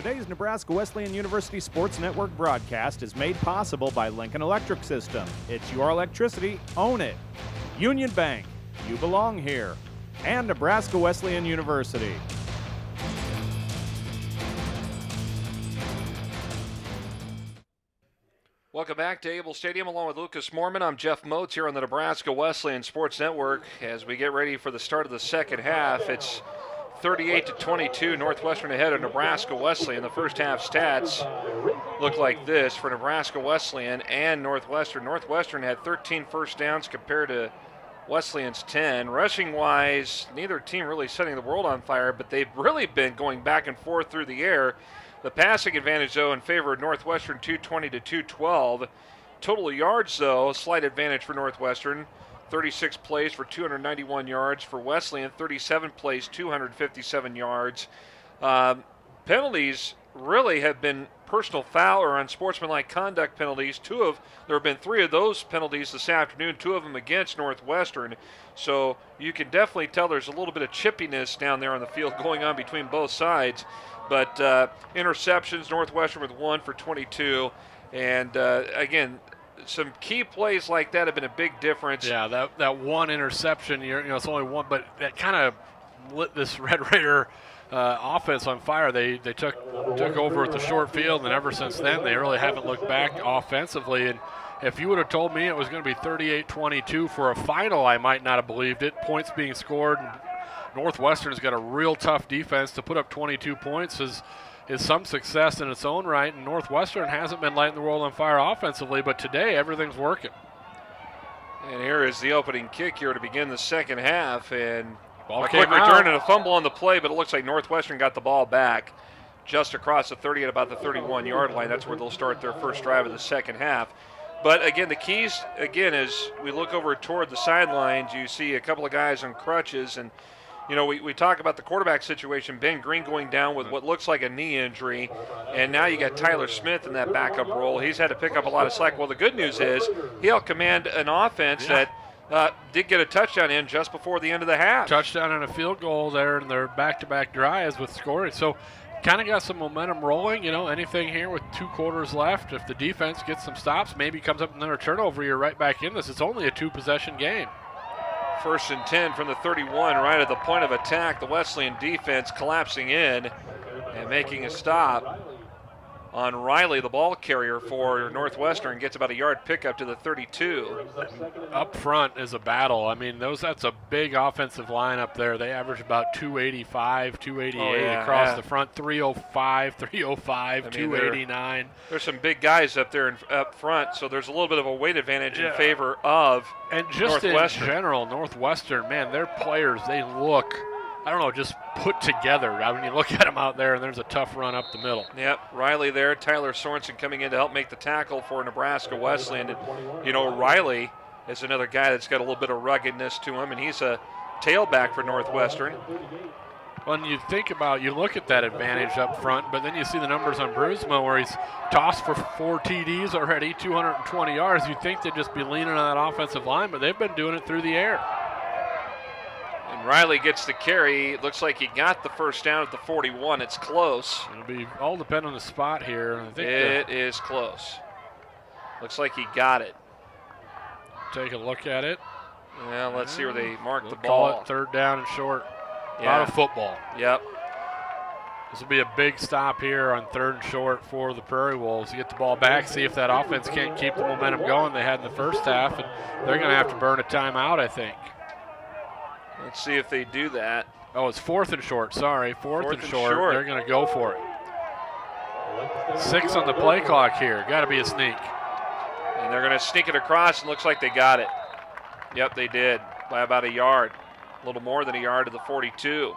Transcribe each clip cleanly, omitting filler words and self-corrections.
Today's Nebraska Wesleyan University Sports Network broadcast is made possible by Lincoln Electric System. It's your electricity, own it. Union Bank, you belong here. And Nebraska Wesleyan University. Welcome back to Able Stadium along with Lucas Moorman. I'm Jeff Moats here on the Nebraska Wesleyan Sports Network as we get ready for the start of the second half. It's 38-22, Northwestern ahead of Nebraska Wesleyan. The first half stats look like this for Nebraska Wesleyan and Northwestern. Northwestern had 13 first downs compared to Wesleyan's 10. Rushing-wise, neither team really setting the world on fire, but they've really been going back and forth through the air. The passing advantage, though, in favor of Northwestern, 220 to 212. Total yards, though, slight advantage for Northwestern. 36 plays for 291 yards. For Wesleyan, 37 plays, 257 yards. Penalties really have been personal foul or unsportsmanlike conduct penalties. There have been 3 of those penalties this afternoon, 2 of them against Northwestern. So you can definitely tell there's a little bit of chippiness down there on the field going on between both sides. But interceptions, Northwestern with 1 for 22. And, again, some key plays like that have been a big difference. Yeah, that one interception, it's only one, but that kind of lit this Red Raider offense on fire. They took over at the short field, and ever since then they really haven't looked back offensively. And if you would have told me it was going to be 38-22 for a final, I might not have believed it. Points being scored. Northwestern's got a real tough defense. To put up 22 points is some success in its own right, and Northwestern hasn't been lighting the world on fire offensively, but today everything's working. And here is the opening kick here to begin the second half, and ball a quick return and a fumble on the play, but it looks like Northwestern got the ball back just across the 30 at about the 31-yard line. That's where they'll start their first drive of the second half. But again, the keys, as we look over toward the sidelines, you see a couple of guys on crutches, and we talk about the quarterback situation, Ben Green going down with what looks like a knee injury, and now you got Tyler Smith in that backup role. He's had to pick up a lot of slack. Well, the good news is he helped command an offense that did get a touchdown in just before the end of the half. Touchdown and a field goal there in their back-to-back drives with scoring. So kind of got some momentum rolling. Anything here with 2 quarters left. If the defense gets some stops, maybe comes up with another turnover, you're right back in this. It's only a 2-possession game. 1st and 10 from the 31, right at the point of attack. The Wesleyan defense collapsing in and making a stop on Riley, the ball carrier for Northwestern, gets about a yard pickup to the 32. Up front is a battle. That's a big offensive line up there. They average about 285, 288 across the front, 305, 289. There's some big guys up there up front, so there's a little bit of a weight advantage in favor of and just Northwestern. In general, Northwestern, man, their players, they look, just put together. You look at them out there, and there's a tough run up the middle. Yep, Riley there. Tyler Sorensen coming in to help make the tackle for Nebraska Wesleyan. And, Riley is another guy that's got a little bit of ruggedness to him, and he's a tailback for Northwestern. When you look at that advantage up front, but then you see the numbers on Brusma where he's tossed for 4 TDs already, 220 yards. You'd think they'd just be leaning on that offensive line, but they've been doing it through the air. And Riley gets the carry. It looks like he got the first down at the 41. It's close. It'll be all depend on the spot here. I think it is close. Looks like he got it. Take a look at it. Well, let's see where they mark the ball. Call it 3rd down and short. Yeah. Out of football. Yep. This will be a big stop here on 3rd and short for the Prairie Wolves. You get the ball back, see if that offense can't keep the momentum going they had in the first half, and they're going to have to burn a timeout, I think. Let's see if they do that. Oh, it's 4th and short. Sorry, 4th and short. They're going to go for it. 6 on the play clock here. Got to be a sneak. And they're going to sneak it across, and looks like they got it. Yep, they did by about a yard. A little more than a yard to the 42.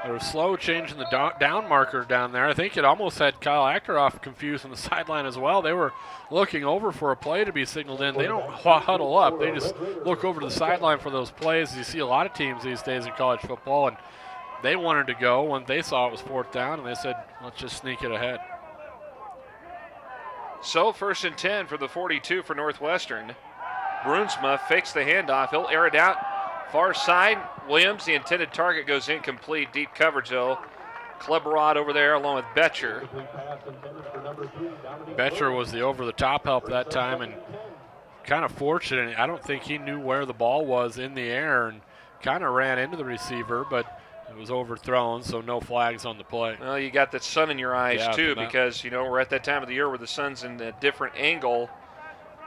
They were slow changing the down marker down there. I think it almost had Kyle Achteroff confused on the sideline as well. They were looking over for a play to be signaled in. They don't huddle up. They just look over to the sideline for those plays. You see a lot of teams these days in college football, and they wanted to go when they saw it was 4th down, and they said, let's just sneak it ahead. So 1st and 10 for the 42 for Northwestern. Brunsma fakes the handoff. He'll air it out. Far side, Williams, the intended target, goes incomplete. Deep coverage, though. Kleberod over there along with Betcher. Betcher was the over-the-top help that time, and kind of fortunate. I don't think he knew where the ball was in the air and kind of ran into the receiver, but it was overthrown, so no flags on the play. Well, you got that sun in your eyes, too, because, we're at that time of the year where the sun's in a different angle,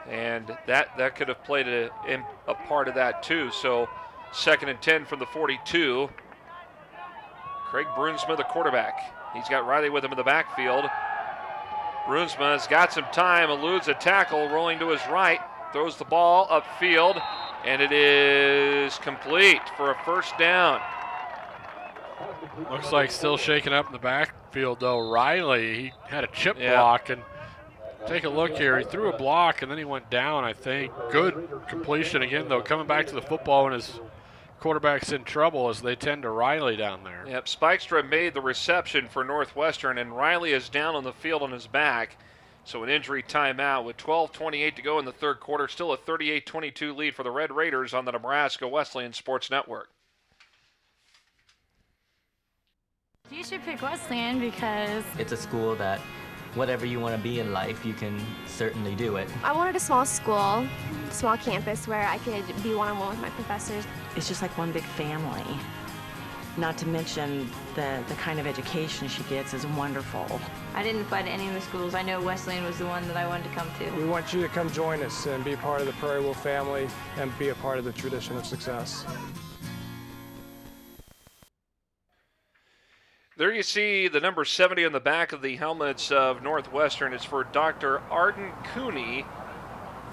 and that could have played a part of that, too. So 2nd and 10 from the 42. Craig Brunsma, the quarterback. He's got Riley with him in the backfield. Brunsma's got some time, eludes a tackle, rolling to his right, throws the ball upfield, and it is complete for a first down. Looks like still shaking up in the backfield, though. Riley, he had a chip block, and take a look here. He threw a block, and then he went down, I think. Good completion again, though, coming back to the football, and his quarterback's in trouble as they tend to Riley down there. Yep, Spikestra made the reception for Northwestern, and Riley is down on the field on his back. So an injury timeout with 12:28 to go in the third quarter. Still a 38-22 lead for the Red Raiders on the Nebraska Wesleyan Sports Network. You should pick Wesleyan because it's a school that whatever you want to be in life, you can certainly do it. I wanted a small school, small campus where I could be one-on-one with my professors. It's just like one big family. Not to mention the kind of education she gets is wonderful. I didn't apply to any of the schools. I know Wesleyan was the one that I wanted to come to. We want you to come join us and be part of the Prairie Wolf family and be a part of the tradition of success. There you see the number 70 on the back of the helmets of Northwestern. It's for Dr. Arden Cooney,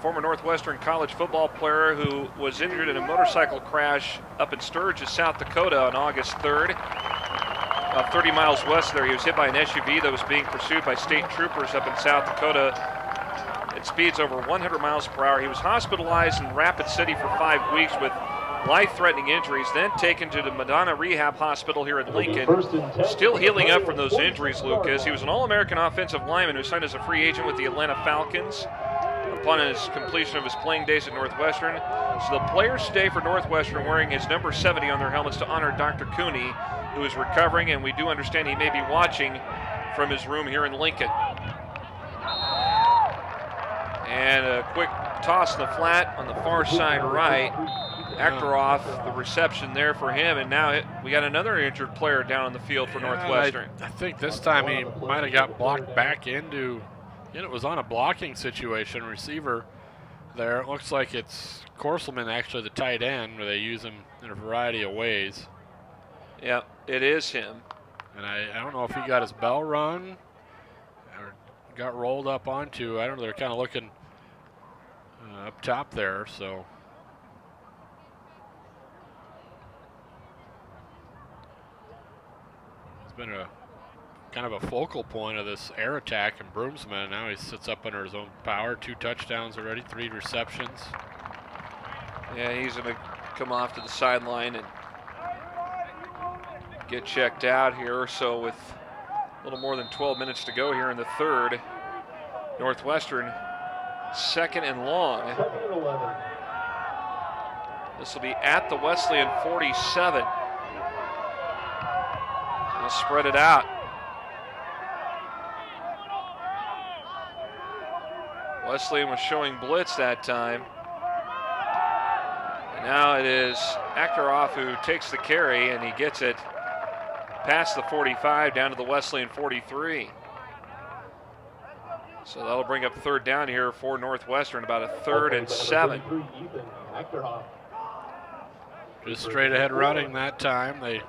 former Northwestern college football player who was injured in a motorcycle crash up in Sturgis, South Dakota on August 3rd. About 30 miles west of there, he was hit by an SUV that was being pursued by state troopers up in South Dakota at speeds over 100 miles per hour. He was hospitalized in Rapid City for 5 weeks with life-threatening injuries, then taken to the Madonna Rehab Hospital here in Lincoln. Still healing up from those injuries, Lucas. He was an All-American offensive lineman who signed as a free agent with the Atlanta Falcons upon his completion of his playing days at Northwestern. So the players today for Northwestern wearing his number 70 on their helmets to honor Dr. Cooney, who is recovering, and we do understand he may be watching from his room here in Lincoln. And a quick toss in the flat on the far side right. Akhtarov, the reception there for him, and now we got another injured player down on the field for Northwestern. I think this time he might have got blocked back into, it was on a blocking situation, receiver there. It looks like it's Korselman, actually the tight end, where they use him in a variety of ways. Yeah, it is him. And I don't know if he got his bell rung or got rolled up onto. I don't know, they're kind of looking up top there, so. Been a kind of a focal point of this air attack, and Broomsman now he sits up under his own power. 2 touchdowns already, 3 receptions. Yeah, he's going to come off to the sideline and get checked out here. So with a little more than 12 minutes to go here in the third, Northwestern 2nd and long. This will be at the Wesleyan 47. They'll spread it out. Wesleyan was showing blitz that time. And now it is Akhtarov who takes the carry, and he gets it past the 45 down to the Wesleyan 43. So that'll bring up third down here for Northwestern, about a 3rd and 7. Just straight ahead running that time. They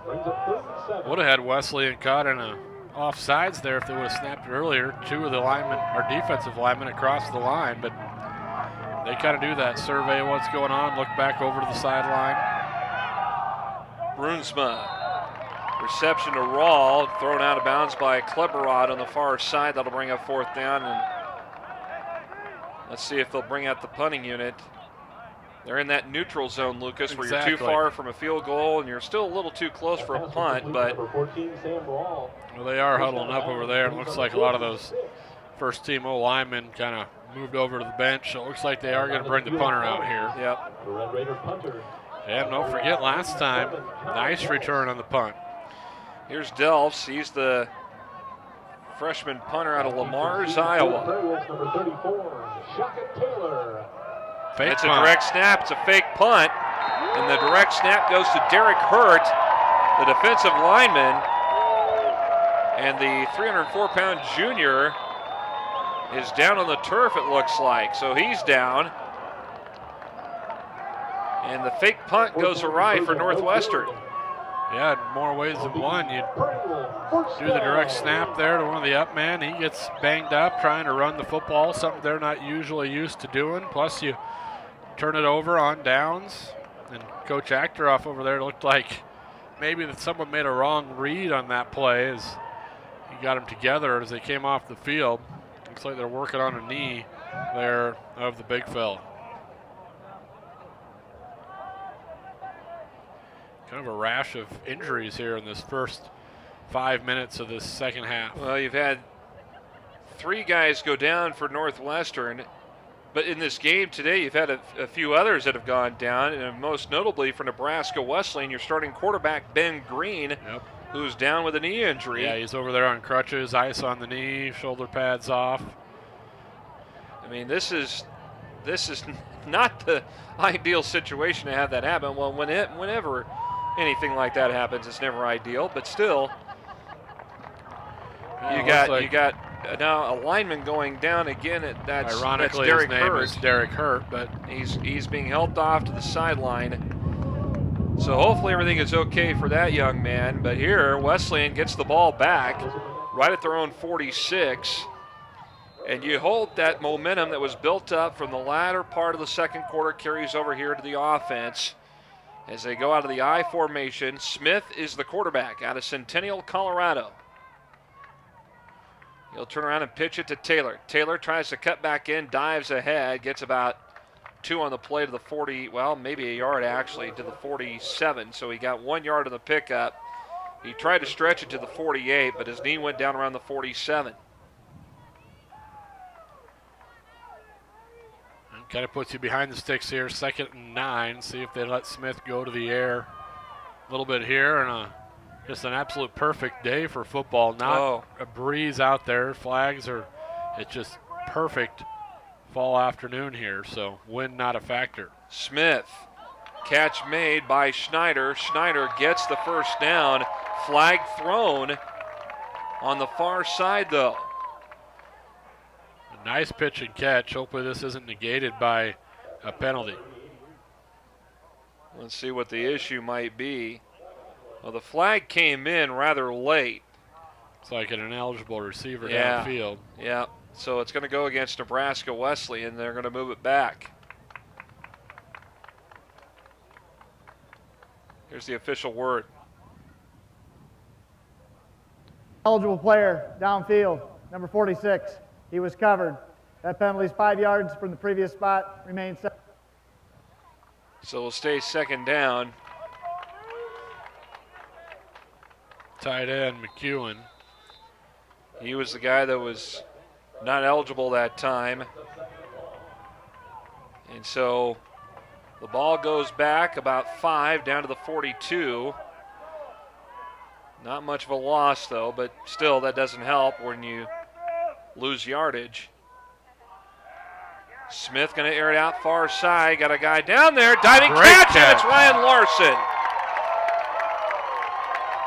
would have had Wesleyan caught in a offsides there if they would have snapped it earlier. 2 of the linemen, our defensive linemen, across the line, but they kind of do that, survey what's going on, look back over to the sideline. Brunsma, reception to Rawl, thrown out of bounds by Kleberod on the far side. That'll bring up 4th down, and let's see if they'll bring out the punting unit. They're in that neutral zone, Lucas, where you're too far from a field goal and you're still a little too close for a punt, but well, they are huddling up over there. It looks like a lot of those first-team O-linemen kind of moved over to the bench. So it looks like they are going to bring the punter out here. Yep. And don't forget last time, nice return on the punt. Here's Delphs. He's the freshman punter out of Lamar's, Iowa. It's a direct snap. It's a fake punt. And the direct snap goes to Derek Hurt, the defensive lineman. And the 304-pound junior is down on the turf, it looks like. So he's down. And the fake punt goes awry for Northwestern. Yeah, in more ways than one. You do the direct snap there to one of the up men. He gets banged up trying to run the football, something they're not usually used to doing. Plus you turn it over on downs. And Coach Achteroff over there looked like maybe that someone made a wrong read on that play as he got them together as they came off the field. Looks like they're working on a knee there of the big fella. Kind of a rash of injuries here in this first 5 minutes of this second half. Well, you've had 3 guys go down for Northwestern, but in this game today, you've had a few others that have gone down, and most notably for Nebraska Wesleyan, your starting quarterback, Ben Green, who's down with a knee injury. Yeah, he's over there on crutches, ice on the knee, shoulder pads off. I mean, this is not the ideal situation to have that happen. Well, whenever anything like that happens, it's never ideal, but still, you got now a lineman going down again. That's Derek his name Hurt. is Derek Hurt, but he's being helped off to the sideline. So hopefully everything is okay for that young man. But here, Wesleyan gets the ball back right at their own 46. And you hope that momentum that was built up from the latter part of the second quarter carries over here to the offense. As they go out of the I formation, Smith is the quarterback out of Centennial, Colorado. He'll turn around and pitch it to Taylor. Taylor tries to cut back in, dives ahead, gets about 2 on the play to the 40, well, maybe a yard actually, to the 47. So he got 1 yard on the pickup. He tried to stretch it to the 48, but his knee went down around the 47. kind of puts you behind the sticks here, 2nd and 9. See if they let Smith go to the air a little bit here, and just an absolute perfect day for football. Not a breeze out there. Flags are, it's just perfect fall afternoon here, so wind not a factor. Smith, catch made by Schneider. Schneider gets the first down. Flag thrown on the far side, though. A nice pitch and catch. Hopefully this isn't negated by a penalty. Let's see what the issue might be. Well, the flag came in rather late. It's like an ineligible receiver downfield. Yeah, so it's going to go against Nebraska Wesleyan. They're going to move it back. Here's the official word. Eligible player downfield, number 46. He was covered. That penalty is 5 yards from the previous spot. Remains. So we'll stay 2nd down. Tight end McEwen. He was the guy that was not eligible that time. And so the ball goes back about 5 down to the 42. Not much of a loss, though, but still that doesn't help when you lose yardage. Smith going to air it out far side. Got a guy down there. Diving catch, and it's Ryan Larson.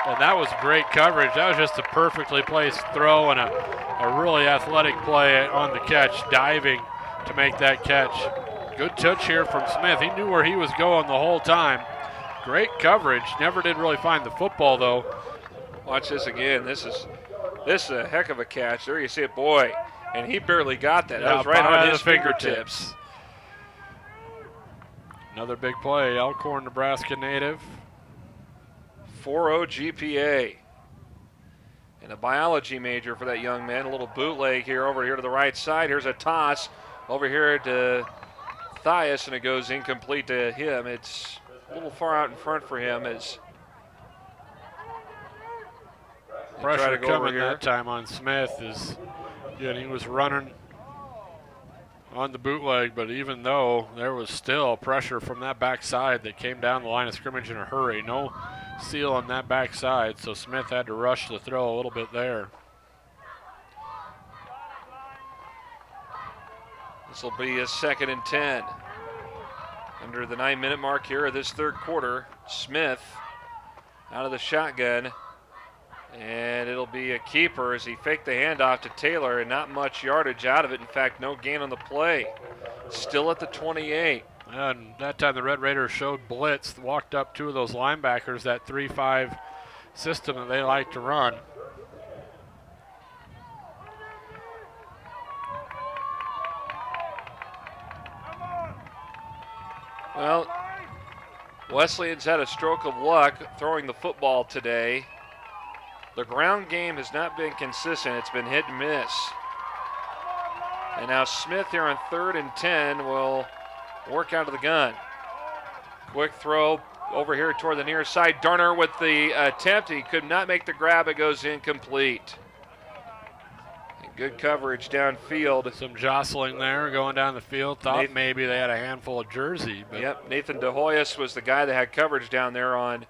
And that was great coverage. That was just a perfectly placed throw and a really athletic play on the catch, diving to make that catch. Good touch here from Smith. He knew where he was going the whole time. Great coverage. Never did really find the football, though. Watch this again. This is a heck of a catch. There you see it, boy. And he barely got that. That was right on his fingertips. Another big play. Elkhorn, Nebraska native. 4.0 GPA. And a biology major for that young man. A little bootleg here over here to the right side. Here's a toss over here to Thias, and it goes incomplete to him. It's a little far out in front for him as pressure coming that time on Smith. He was running on the bootleg, but even though there was still pressure from that backside that came down the line of scrimmage in a hurry, no seal on that backside, so Smith had to rush the throw a little bit there. This will be a 2nd and 10. Under the 9-minute mark here of this third quarter, Smith out of the shotgun, and it'll be a keeper as he faked the handoff to Taylor, and not much yardage out of it. In fact, no gain on the play. Still at the 28. And that time the Red Raiders showed blitz, walked up 2 of those linebackers, that 3-5 system that they like to run. Well, Wesleyan's had a stroke of luck throwing the football today. The ground game has not been consistent. It's been hit and miss. And now Smith here on 3rd and 10 will work out of the gun. Quick throw over here toward the near side. Darner with the attempt. He could not make the grab. It goes incomplete. Good coverage downfield. Some jostling there going down the field. Thought maybe they had a handful of jersey. But yep, Nathan DeHoyas was the guy that had coverage down there on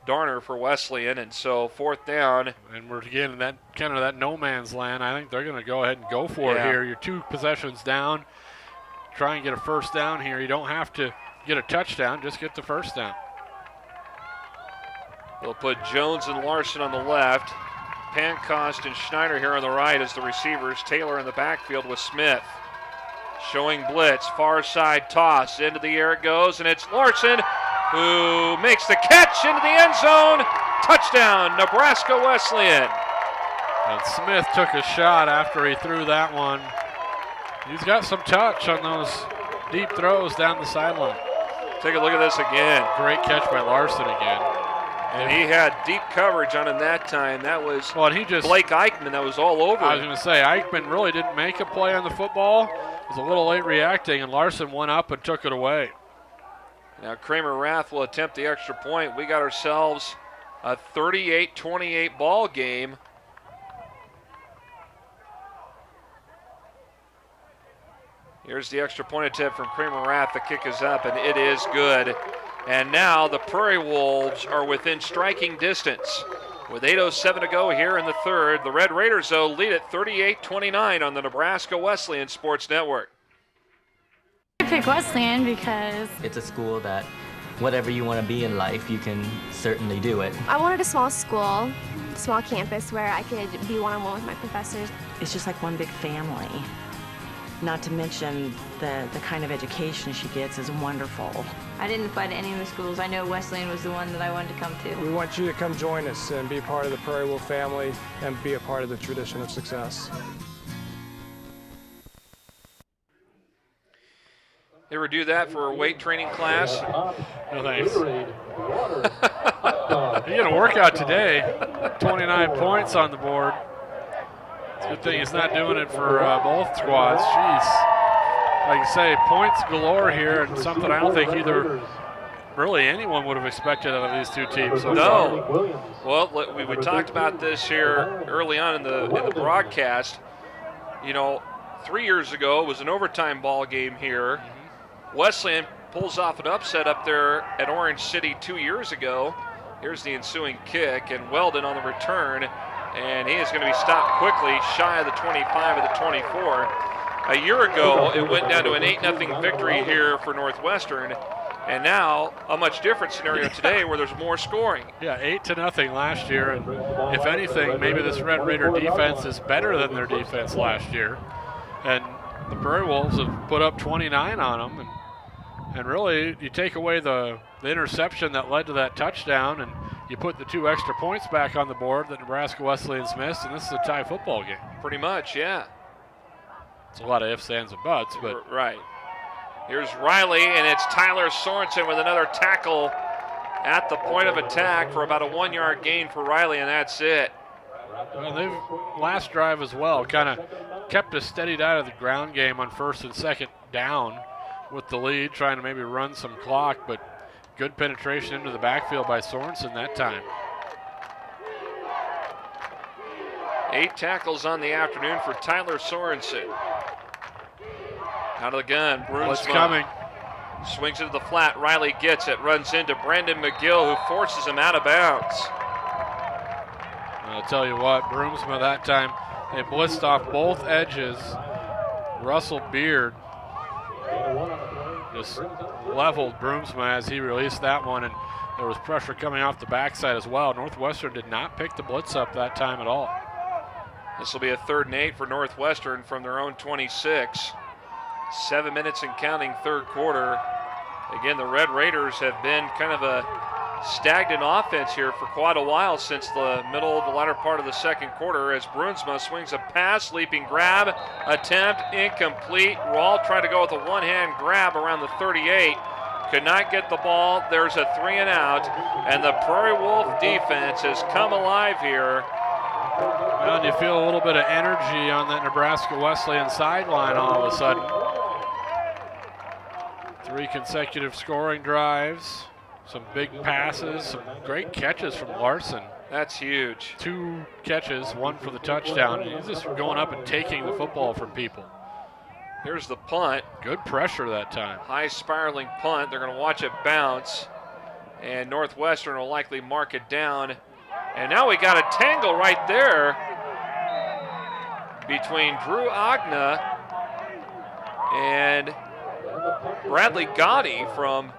Darner for Wesleyan, and so 4th down. And we're again in that kind of that no man's land. I think they're going to go ahead and go for it here. You're 2 possessions down. Try and get a first down here. You don't have to get a touchdown, just get the first down. They'll put Jones and Larson on the left. Pancost and Schneider here on the right as the receivers. Taylor in the backfield with Smith. Showing blitz, far side toss. Into the air it goes, and it's Larson who makes the catch into the end zone. Touchdown, Nebraska Wesleyan. And Smith took a shot after he threw that one. He's got some touch on those deep throws down the sideline. Take a look at this again. Great catch by Larson again. And he had deep coverage on him that time. That was Blake Eichmann that was all over. I was going to say, Eichmann really didn't make a play on the football. He was a little late reacting, and Larson went up and took it away. Now Kramer Rath will attempt the extra point. We got ourselves a 38-28 ball game. Here's the extra point attempt from Kramer Rath. The kick is up, and it is good. And now the Prairie Wolves are within striking distance. With 8:07 to go here in the third, the Red Raiders, though, lead at 38-29 on the Nebraska Wesleyan Sports Network. I pick Wesleyan because it's a school that whatever you want to be in life, you can certainly do it. I wanted a small school, small campus where I could be one-on-one with my professors. It's just like one big family. Not to mention the kind of education she gets is wonderful. I didn't apply to any of the schools. I know Wesleyan was the one that I wanted to come to. We want you to come join us and be part of the Prairie Wolf family and be a part of the tradition of success. You ever do that for a weight training class? No thanks. He had a workout today. 29 points on the board. It's a good thing he's not doing it for both squads. Jeez. Like you say, points galore here, and something I don't think either really anyone would have expected out of these two teams so far. Well, we talked about this here early on in the broadcast. You know, 3 years ago it was an overtime ball game here. Wesleyan pulls off an upset up there at Orange City 2 years ago. Here's the ensuing kick, and Weldon on the return, and he is going to be stopped quickly, shy of the 25 of the 24. A year ago, it went down to an 8-0 victory here for Northwestern, and now a much different scenario today where there's more scoring. Yeah, 8-0 last year, and if anything, maybe this Red Raider defense is better than their defense last year. And the Prairie Wolves have put up 29 on them, and really, you take away the interception that led to that touchdown, and you put the 2 extra points back on the board that Nebraska Wesleyan's missed, and this is a tie football game. Pretty much, yeah. It's a lot of ifs, ands, and buts, but right. Here's Riley, and it's Tyler Sorensen with another tackle at the point of attack for about a 1-yard gain for Riley, and that's it. Well, they've last drive as well kind of kept us steadied out of the ground game on 1st and 2nd down with the lead, trying to maybe run some clock, but good penetration into the backfield by Sorensen that time. 8 tackles on the afternoon for Tyler Sorensen. Out of the gun, What's Brunsma coming? swings into the flat. Riley gets it, runs into Brandon McGill, who forces him out of bounds. I'll tell you what, Broomsma that time, they blitzed off both edges. Russell Beard just leveled Broomsma as he released that one, and there was pressure coming off the backside as well. Northwestern did not pick the blitz up that time at all. This will be a 3rd and 8 for Northwestern from their own 26. 7 minutes and counting, third quarter. Again, the Red Raiders have been kind of a stagnant offense here for quite a while since the middle of the latter part of the second quarter as Brunsma swings a pass, leaping grab, attempt, incomplete. Rawl tried to go with a one-hand grab around the 38. Could not get the ball. There's a 3 and out, and the Prairie Wolf defense has come alive here. Well, and you feel a little bit of energy on that Nebraska Wesleyan sideline all of a sudden. 3 consecutive scoring drives, some big passes, some great catches from Larson. That's huge. 2 catches, 1 for the touchdown. He's just going up and taking the football from people. Here's the punt. Good pressure that time. High spiraling punt. They're going to watch it bounce, and Northwestern will likely mark it down. And now we got a tangle right there between Drew Agna and Bradley Gotti from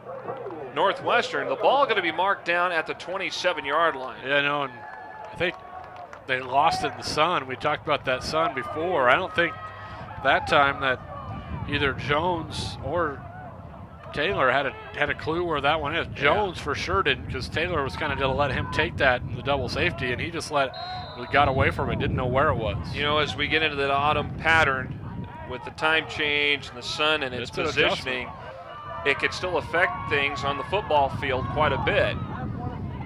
Northwestern. The ball going to be marked down at the 27-yard line. Yeah, no, and I think they lost it in the sun. We talked about that sun before. I don't think that time that either Jones or Taylor had a clue where that one is. Jones for sure didn't, because Taylor was kind of going to let him take that in the double safety, and he just got away from it, didn't know where it was. You know, as we get into that autumn pattern with the time change and the sun and its positioning, it could still affect things on the football field quite a bit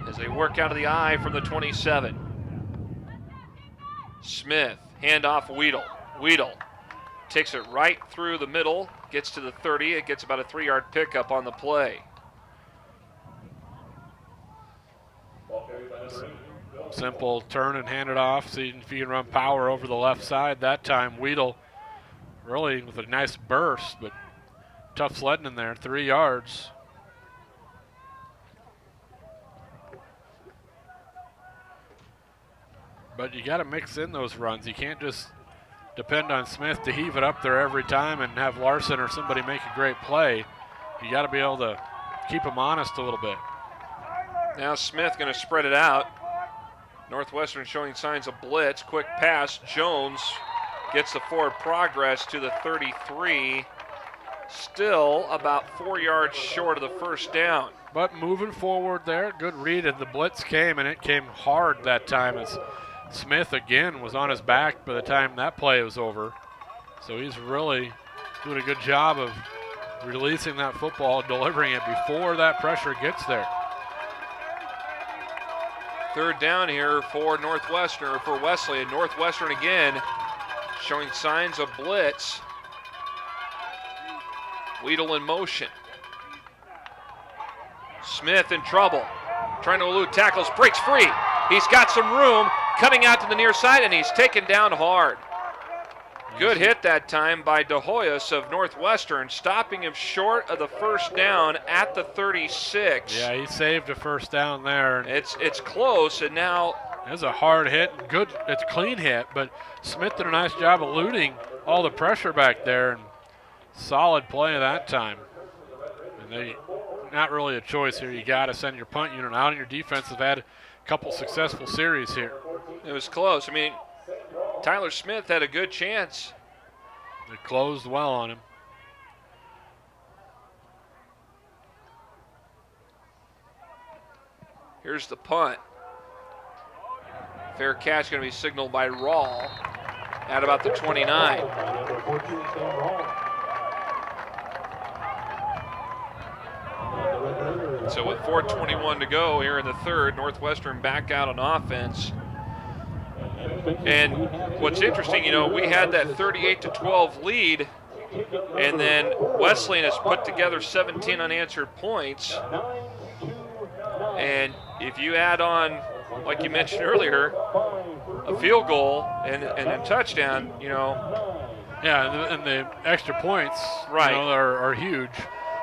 as they work out of the eye from the 27. Smith, handoff Weedle. Weedle takes it right through the middle, gets to the 30. It gets about a 3-yard pickup on the play. Simple turn and hand it off, see if you can run power over the left side. That time Weedle really with a nice burst, but tough sledding in there, 3 yards. But you got to mix in those runs. You can't just depend on Smith to heave it up there every time and have Larson or somebody make a great play. You got to be able to keep them honest a little bit. Now Smith going to spread it out. Northwestern showing signs of blitz. Quick pass. Jones gets the forward progress to the 33. Still about 4 yards short of the first down. But moving forward there, good read, and the blitz came, and it came hard that time as Smith again was on his back by the time that play was over. So he's really doing a good job of releasing that football, delivering it before that pressure gets there. Third down here for Northwestern, or for Wesleyan. Northwestern again showing signs of blitz. Weedle in motion. Smith in trouble. Trying to elude tackles, breaks free. He's got some room, coming out to the near side, and he's taken down hard. Good hit that time by De Hoyos of Northwestern, stopping him short of the first down at the 36. Yeah, he saved a first down there. It's close, and now it's a hard hit. Good, it's a clean hit, but Smith did a nice job eluding all the pressure back there, and solid play that time. And they, not really a choice here. You got to send your punt unit out, and your defense have had a couple successful series here. It was close. I mean, Tyler Smith had a good chance. They closed well on him. Here's the punt. Fair catch going to be signaled by Rawl at about the 29. So with 4:21 to go here in the third, Northwestern back out on offense. And what's interesting, you know, we had that 38-12 lead, and then Wesleyan has put together 17 unanswered points. And if you add on, like you mentioned earlier, a field goal and a touchdown, you know, Yeah, and the extra points Right. are huge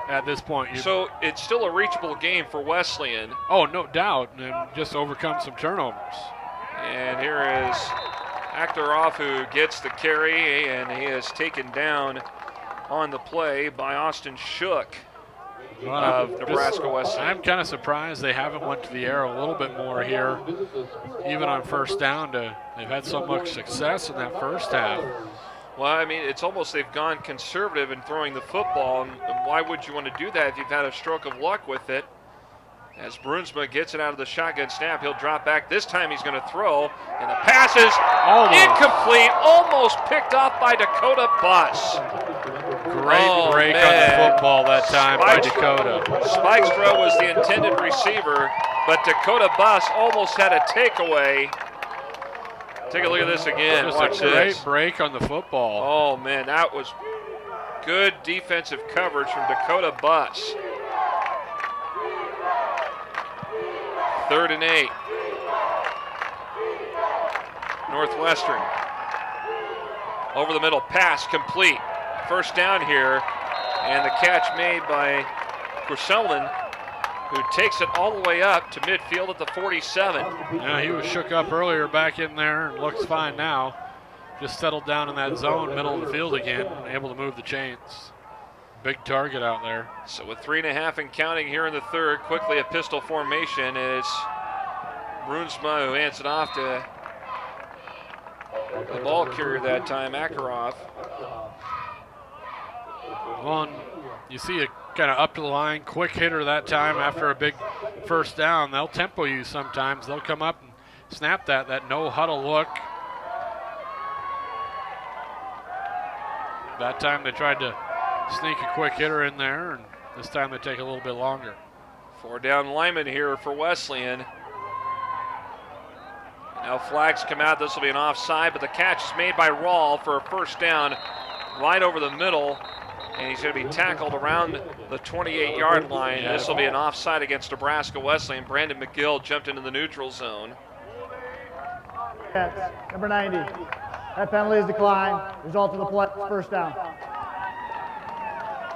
at this point. So it's still a reachable game for Wesleyan. Oh, no doubt, and just overcome some turnovers. And here is Akhtarov, who gets the carry, and he is taken down on the play by Austin Shook of Nebraska Wesleyan. I'm kind of surprised they haven't went to the air a little bit more here, even on first down. They've had so much success in that first half. Well, I mean, it's almost they've gone conservative in throwing the football, and why would you want to do that if you've had a stroke of luck with it? As Brunsma gets it out of the shotgun snap, he'll drop back. This time he's going to throw, and the pass is incomplete, almost picked off by Dakota Bus. Great break on the football that time by Dakota. Spikestra was the intended receiver, but Dakota Bus almost had a takeaway. Take a look at this again. Just Watch a great this. break on the football. Oh, man, that was good defensive coverage from Dakota Bus. 3rd and 8. Northwestern. Over the middle, pass complete. First down here, and the catch made by Kurselman, who takes it all the way up to midfield at the 47. Yeah, he was shook up earlier back in there and looks fine now. Just settled down in that zone, middle of the field again, and able to move the chains. Big target out there. So with 3.5 and counting here in the third, quickly a pistol formation. It's Brunsma who hands it off to the ball carrier that time, Akhtarov. Well, and you see a kind of up to the line, quick hitter that time after a big first down. They'll tempo you sometimes. They'll come up and snap that no huddle look. That time they tried to sneak a quick hitter in there, and this time they take a little bit longer. 4 down lineman here for Wesleyan. Now flags come out. This will be an offside, but the catch is made by Rawl for a first down right over the middle, and he's going to be tackled around the 28-yard line. Yeah. This will be an offside against Nebraska Wesleyan. Brandon McGill jumped into the neutral zone. Number 90. That penalty is declined. Result of the play, first down.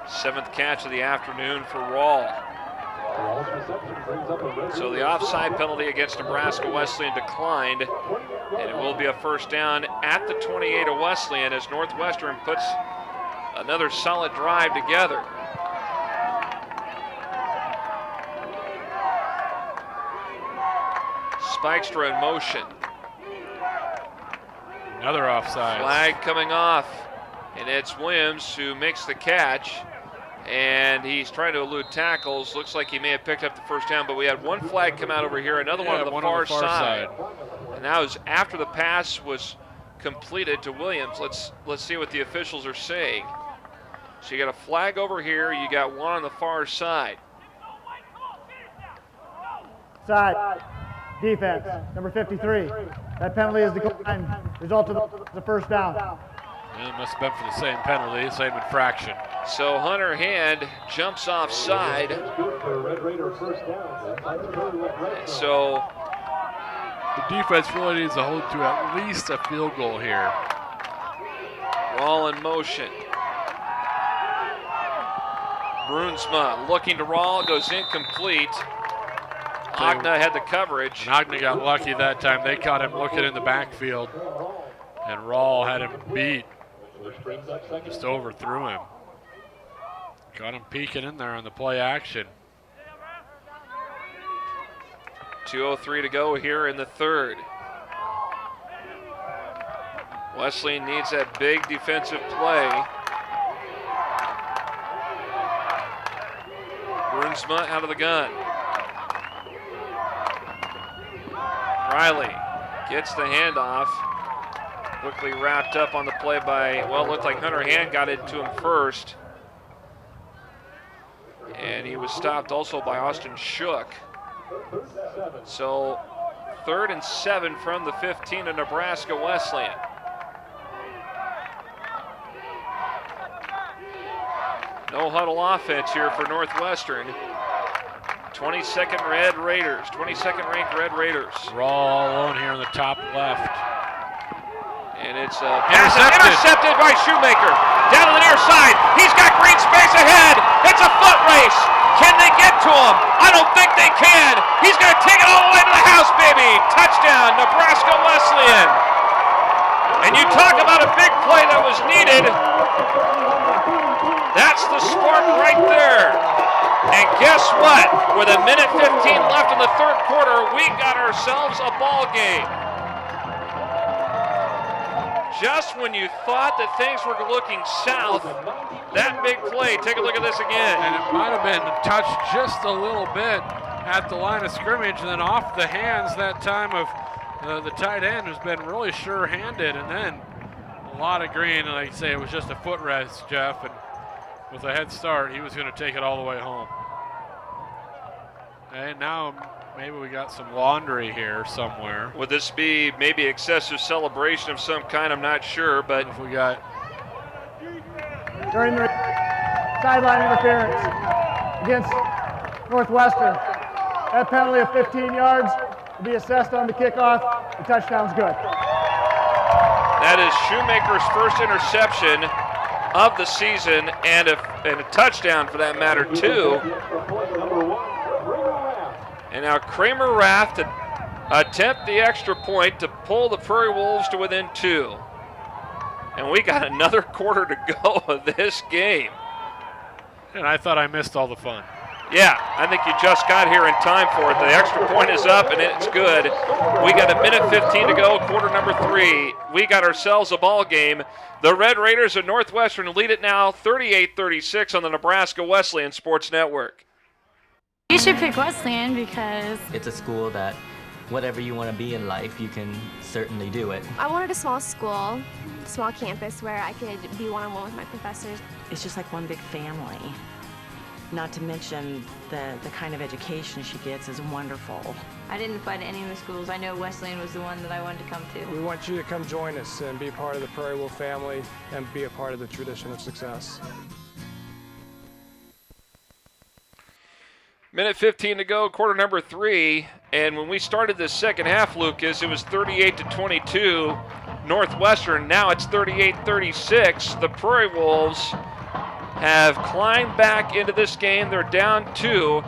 7th catch of the afternoon for Rawl. So the offside penalty against Nebraska Wesleyan declined, and it will be a first down at the 28 of Wesleyan as Northwestern puts another solid drive together. Spikestra in motion. Another offside. Flag coming off, and it's Williams who makes the catch, and he's trying to elude tackles. Looks like he may have picked up the first down, but we had one flag come out over here, another one on the far side. And that was after the pass was completed to Williams. Let's see what the officials are saying. So you got a flag over here, you got one on the far side. Side. Defense, number 53. That penalty is declined. Result of the first down. It must have been for the same penalty, same infraction. So Hunter Hand jumps offside. So the defense really needs to hold to at least a field goal here. Rawl in motion. Brunsma looking to Rawl, goes incomplete. Agna had the coverage. And Agna got lucky that time. They caught him looking in the backfield, and Rawl had him beat. Just overthrew him. Got him peeking in there on the play action. 2:03 to go here in the third. Wesleyan needs that big defensive play. Brunsma out of the gun. Riley gets the handoff. Quickly wrapped up on the play by, well, it looked like Hunter Hand got it to him first. And he was stopped also by Austin Shook. So 3rd and 7 from the 15 of Nebraska Wesleyan. No huddle offense here for Northwestern. 22nd Red Raiders, 22nd ranked Red Raiders. Raw all alone here in the top left. And it's intercepted by Shoemaker. Down to the near side. He's got green space ahead. It's a foot race. Can they get to him? I don't think they can. He's going to take it all the way to the house, baby. Touchdown, Nebraska Wesleyan. And you talk about a big play that was needed. That's the spark right there. And guess what? With a minute 15 left in the third quarter, we got ourselves a ball game. Just when you thought that things were looking south, that big play, take a look at this again. And it might have been touched just a little bit at the line of scrimmage, and then off the hands that time of the tight end, who's been really sure-handed, and then a lot of green, and like you say, it was just a foot rest, Jeff, and with a head start, he was going to take it all the way home. And now maybe we got some laundry here somewhere. Would this be maybe excessive celebration of some kind? I'm not sure, but if we got during the sideline interference against Northwestern, that penalty of 15 yards will be assessed on the kickoff. The touchdown's good. That is Shoemaker's first interception of the season, and a touchdown for that matter too. And now Kramer Rath to attempt the extra point to pull the Prairie Wolves to within 2. And we got another quarter to go of this game. And I thought I missed all the fun. Yeah, I think you just got here in time for it. The extra point is up, and it's good. We got a minute 15 to go, quarter number 3. We got ourselves a ball game. The Red Raiders of Northwestern lead it now 38-36 on the Nebraska Wesleyan Sports Network. You should pick Wesleyan because It's a school that whatever you want to be in life, you can certainly do it. I wanted a small school, small campus where I could be one-on-one with my professors. It's just like one big family. Not to mention the kind of education she gets is wonderful. I didn't apply to any of the schools. I know Wesleyan was the one that I wanted to come to. We want you to come join us and be part of the Prairie Wolf family and be a part of the tradition of success. Minute 15 to go, quarter number 3. And when we started this second half, Lucas, it was 38-22 Northwestern. Now it's 38-36. The Prairie Wolves have climbed back into this game. They're down 2.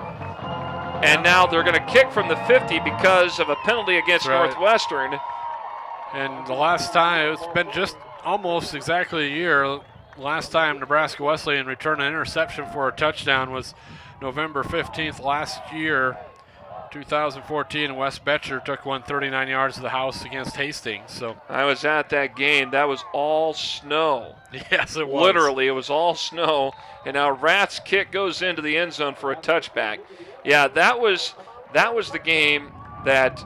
And now they're going to kick from the 50 because of a penalty against Northwestern. And the last time, it's been just almost exactly a year. Last time Nebraska Wesleyan returned an interception for a touchdown was November 15th last year, 2014, and Wes Betcher took one 39 yards to the house against Hastings. So I was at that game. That was all snow. Yes, it was. Literally, it was all snow. And now Rath's kick goes into the end zone for a touchback. Yeah, that was the game that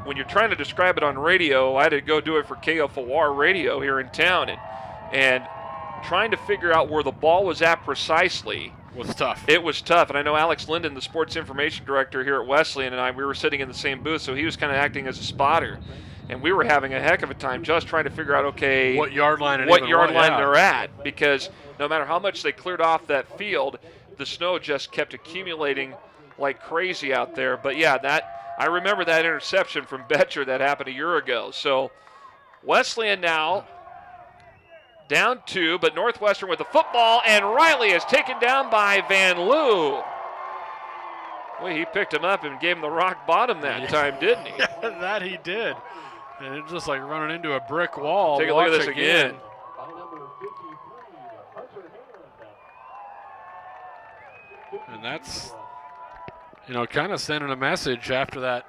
when you're trying to describe it on radio, I had to go do it for KFOR radio here in town, and trying to figure out where the ball was at precisely was tough. It was tough, and I know Alex Linden, the sports information director here at Wesleyan, and we were sitting in the same booth, so he was kind of acting as a spotter. And we were having a heck of a time just trying to figure out, okay, what yard line they're at, because no matter how much they cleared off that field, the snow just kept accumulating like crazy out there. But yeah, I remember that interception from Betcher that happened a year ago. So Wesleyan now down 2, but Northwestern with the football, and Riley is taken down by Van Loo. Well, he picked him up and gave him the rock bottom that time, didn't he? Yeah, that he did. And it's just like running into a brick wall. Take a look at this again. And that's, kind of sending a message after that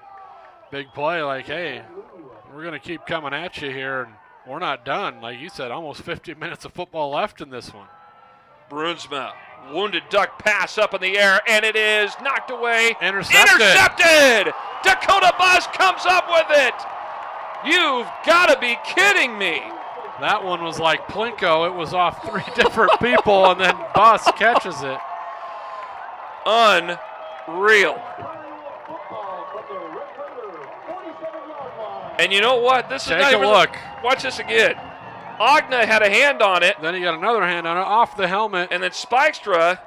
big play like, hey, we're going to keep coming at you here, and we're not done. Like you said, almost 50 minutes of football left in this one. Brunsma, wounded duck pass up in the air, and it is knocked away. Intercepted! Dakota Bus comes up with it. You've got to be kidding me. That one was like Plinko. It was off 3 different people, and then Bus catches it. Unreal. And you know what? This is Take a look. Watch this again. Ogna had a hand on it. Then he got another hand on it, off the helmet. And then Spikestra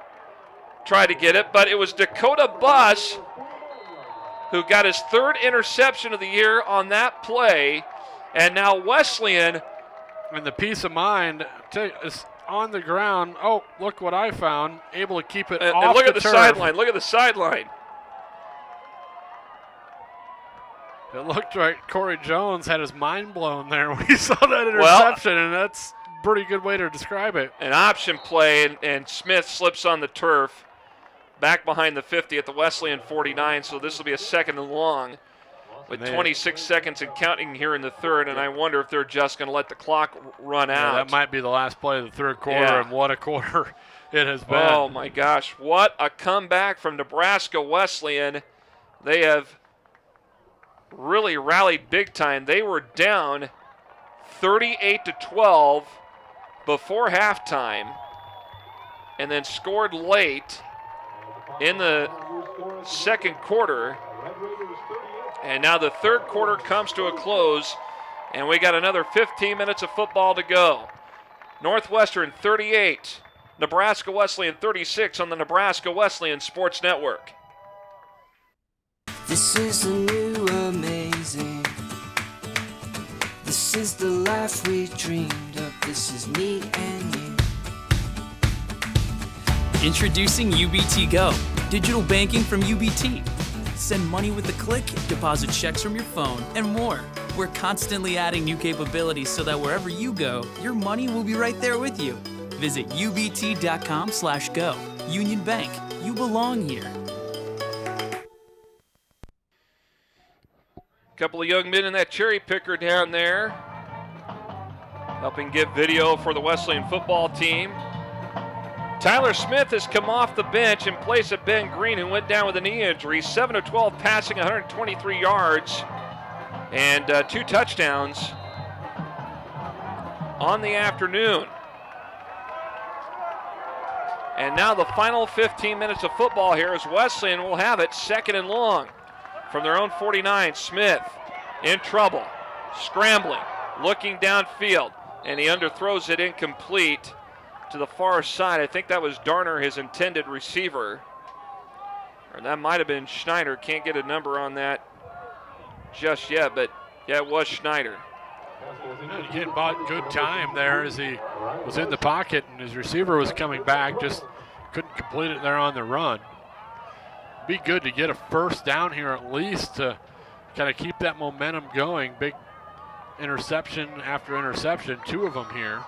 tried to get it, but it was Dakota Bus who got his 3rd interception of the year on that play. And now Wesleyan. And the peace of mind is on the ground. Oh, look what I found. Able to keep it off and look the at the turf. sideline. Look at the sideline. It looked like Corey Jones had his mind blown there when he saw that interception, and that's a pretty good way to describe it. An option play, and Smith slips on the turf back behind the 50 at the Wesleyan 49, so this will be a second and long with 26 seconds and counting here in the third, and I wonder if they're just going to let the clock run out. That might be the last play of the third quarter, and what a quarter it has been. Oh, my gosh. What a comeback from Nebraska Wesleyan. They have really rallied big time. They were down 38-12 before halftime and then scored late in the second quarter. And now the third quarter comes to a close, and we got another 15 minutes of football to go. Northwestern 38, Nebraska Wesleyan 36 on the Nebraska Wesleyan Sports Network. This is the new amazing. This is the life we dreamed of. This is me and you. Introducing UBT Go, digital banking from UBT. Send money with a click, deposit checks from your phone, and more. We're constantly adding new capabilities so that wherever you go, your money will be right there with you. Visit ubt.com/go. Union Bank, you belong here. Couple of young men in that cherry picker down there, helping get video for the Wesleyan football team. Tyler Smith has come off the bench in place of Ben Green, who went down with a knee injury. 7 of 12 passing, 123 yards, and 2 touchdowns on the afternoon. And now the final 15 minutes of football here as Wesleyan will have it second and long. From their own 49, Smith in trouble, scrambling, looking downfield, and he underthrows it incomplete to the far side. I think that was Darner, his intended receiver. Or that might have been Schneider. Can't get a number on that just yet, but yeah, it was Schneider. He had bought good time there as he was in the pocket, and his receiver was coming back, just couldn't complete it there on the run. Be good to get a first down here at least to kind of keep that momentum going. Big interception after interception, 2 of them here.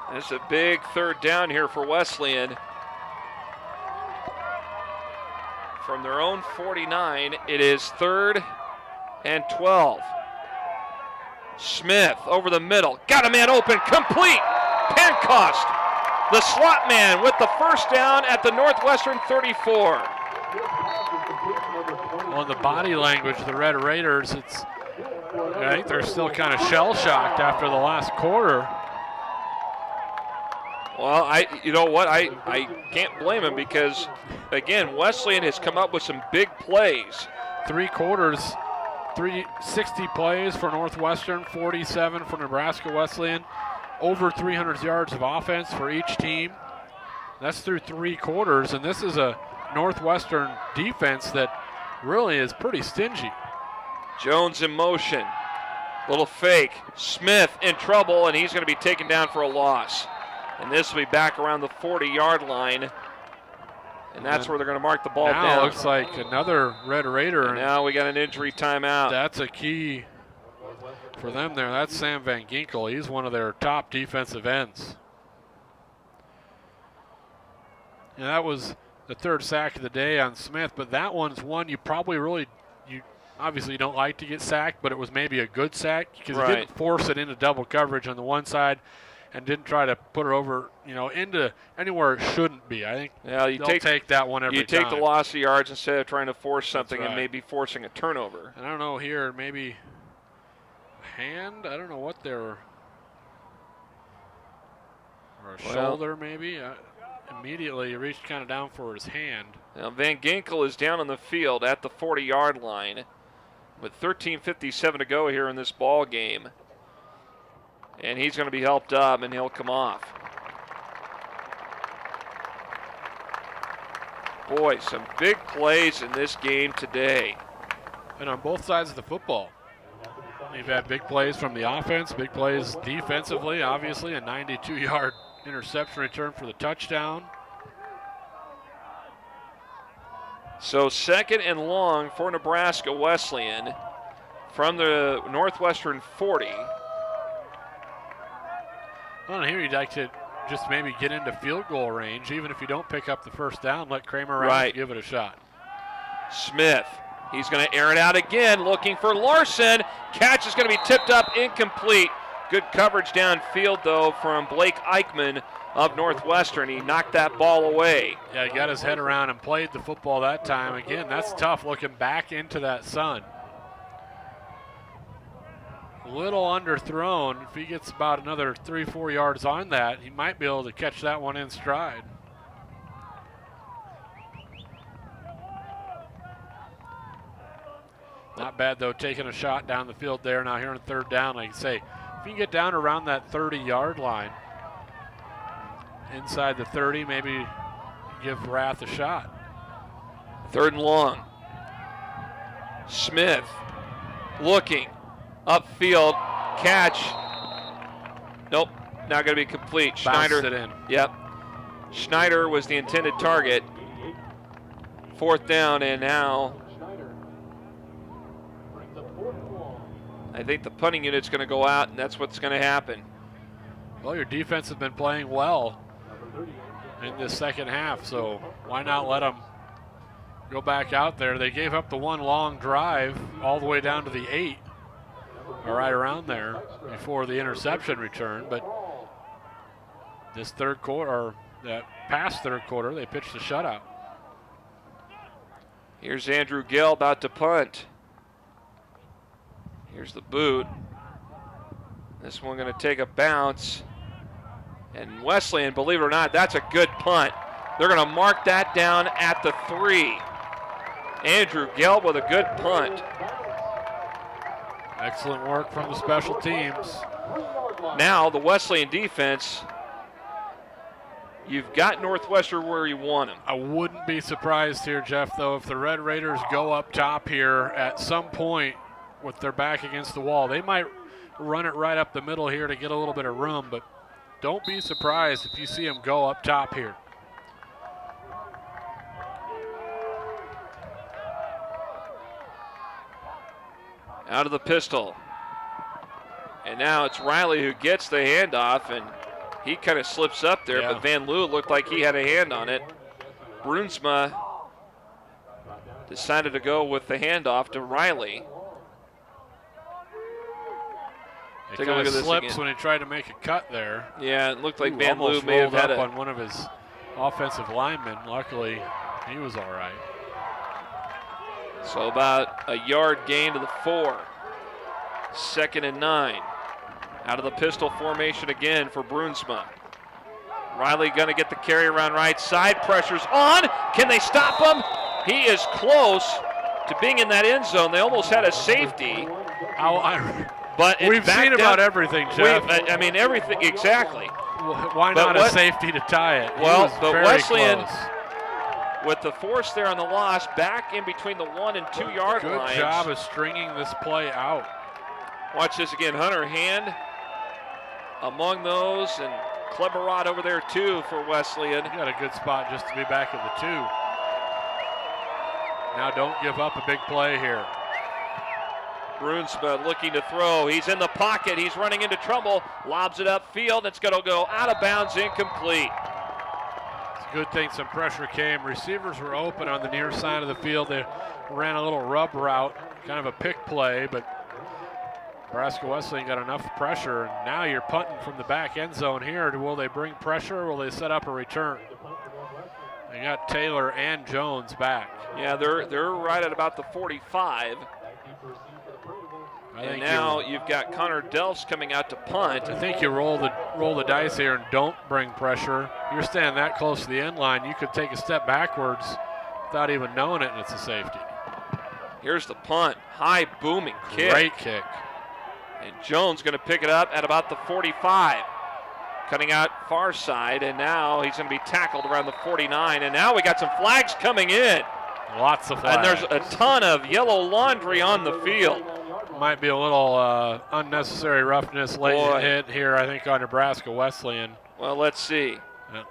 And it's a big third down here for Wesleyan. From their own 49, it is 3rd and 12. Smith over the middle, got a man open, complete. Pencost, the slot man with the first down at the Northwestern 34. On the body language, the Red Raiders, I think they're still kind of shell-shocked after the last quarter. Well, you know what? I can't blame him because, again, Wesleyan has come up with some big plays. 3 quarters, 360 plays for Northwestern, 47 for Nebraska Wesleyan. Over 300 yards of offense for each team. That's through 3 quarters, and this is a Northwestern defense that really is pretty stingy. Jones in motion. Little fake. Smith in trouble, and he's going to be taken down for a loss. And this will be back around the 40-yard line. And that's where they're going to mark the ball now down. Now looks like another Red Raider. And now we got an injury timeout. That's a key for them there. That's Sam Van Ginkel. He's one of their top defensive ends. And that was the 3rd sack of the day on Smith, but that one's one you probably you obviously don't like to get sacked, but it was maybe a good sack because he didn't force it into double coverage on the one side and didn't try to put it over, into anywhere it shouldn't be. I think they'll take that one every time. You take the loss of yards instead of trying to force something and maybe forcing a turnover. And I don't know here, maybe hand? I don't know what they're, or a shoulder maybe. Immediately he reached kind of down for his hand. Now Van Ginkel is down on the field at the 40-yard line with 13:57 to go here in this ball game. And he's going to be helped up, and he'll come off. Boy, some big plays in this game today. And on both sides of the football. You've had big plays from the offense, big plays defensively, obviously. A 92-yard interception return for the touchdown. So 2nd and long for Nebraska Wesleyan from the Northwestern 40. Well, here you'd like to just maybe get into field goal range. Even if you don't pick up the first down, let Kramer right. Give it a shot. Smith, he's going to air it out again, looking for Larson. Catch is going to be tipped up, incomplete. Good coverage downfield, though, from Blake Eichmann of Northwestern. He knocked that ball away. Yeah, he got his head around and played the football that time. Again, that's tough looking back into that sun. A little underthrown. If he gets about another 3-4 yards on that, he might be able to catch that one in stride. Not bad, though, taking a shot down the field there. Now here on 3rd down, like you say, if you can get down around that 30-yard line, inside the 30, maybe give Rath a shot. 3rd and long. Smith looking. Upfield, catch. Nope, not going to be complete. Bounced Schneider. it in. Yep. Schneider was the intended target. 4th down, and now I think the punting unit's going to go out, and that's what's going to happen. Well, your defense has been playing well in this second half, so why not let them go back out there? They gave up the one long drive all the way down to the 8, or right around there, before the interception return. But this third quarter, or that past third quarter, they pitched a shutout. Here's Andrew Gill about to punt. Here's the boot. This one going to take a bounce. And Wesleyan, believe it or not, that's a good punt. They're going to mark that down at the 3. Andrew Gelb with a good punt. Excellent work from the special teams. Now the Wesleyan defense, you've got Northwestern where you want them. I wouldn't be surprised here, Jeff, though, if the Red Raiders go up top here at some point with their back against the wall. They might run it right up the middle here to get a little bit of room, but don't be surprised if you see them go up top here. Out of the pistol. And now it's Riley who gets the handoff, and he kind of slips up there, but Van Loo looked like he had a hand on it. Brunsma decided to go with the handoff to Riley. It kind of slips when he tried to make a cut there. Yeah, it looked like Van Loo may have had up on one of his offensive linemen. Luckily, he was all right. So about a yard gain to the 4. 2nd and 9. Out of the pistol formation again for Brunsma. Riley going to get the carry around right side. Pressure's on. Can they stop him? He is close to being in that end zone. They almost had a safety. But we've seen about everything, Jeff. I mean, everything, exactly. Why not a safety to tie it? Well, but Wesleyan, with the force there on the loss, back in between the 1 and 2 yard lines. Good job of stringing this play out. Watch this again. Hunter Hand among those, and Kleberod over there too for Wesleyan. You got a good spot just to be back at the 2. Now don't give up a big play here. Brunsma looking to throw. He's in the pocket. He's running into trouble. Lobs it upfield. It's going to go out of bounds, incomplete. It's a good thing some pressure came. Receivers were open on the near side of the field. They ran a little rub route, kind of a pick play, but Nebraska Wesleyan got enough pressure. And now you're punting from the back end zone here. Will they bring pressure or will they set up a return? They got Taylor and Jones back. Yeah, they're right at about the 45. And now you've got Connor Delfs coming out to punt. I think you roll the dice here and don't bring pressure. You're standing that close to the end line, you could take a step backwards without even knowing it, and it's a safety. Here's the punt. High booming kick. Great kick. And Jones going to pick it up at about the 45. Cutting out far side, and now he's going to be tackled around the 49. And now we got some flags coming in. Lots of flags. And there's a ton of yellow laundry on the field. might be a little unnecessary roughness late hit here, I think, on Nebraska Wesleyan. Well, let's see. Yeah.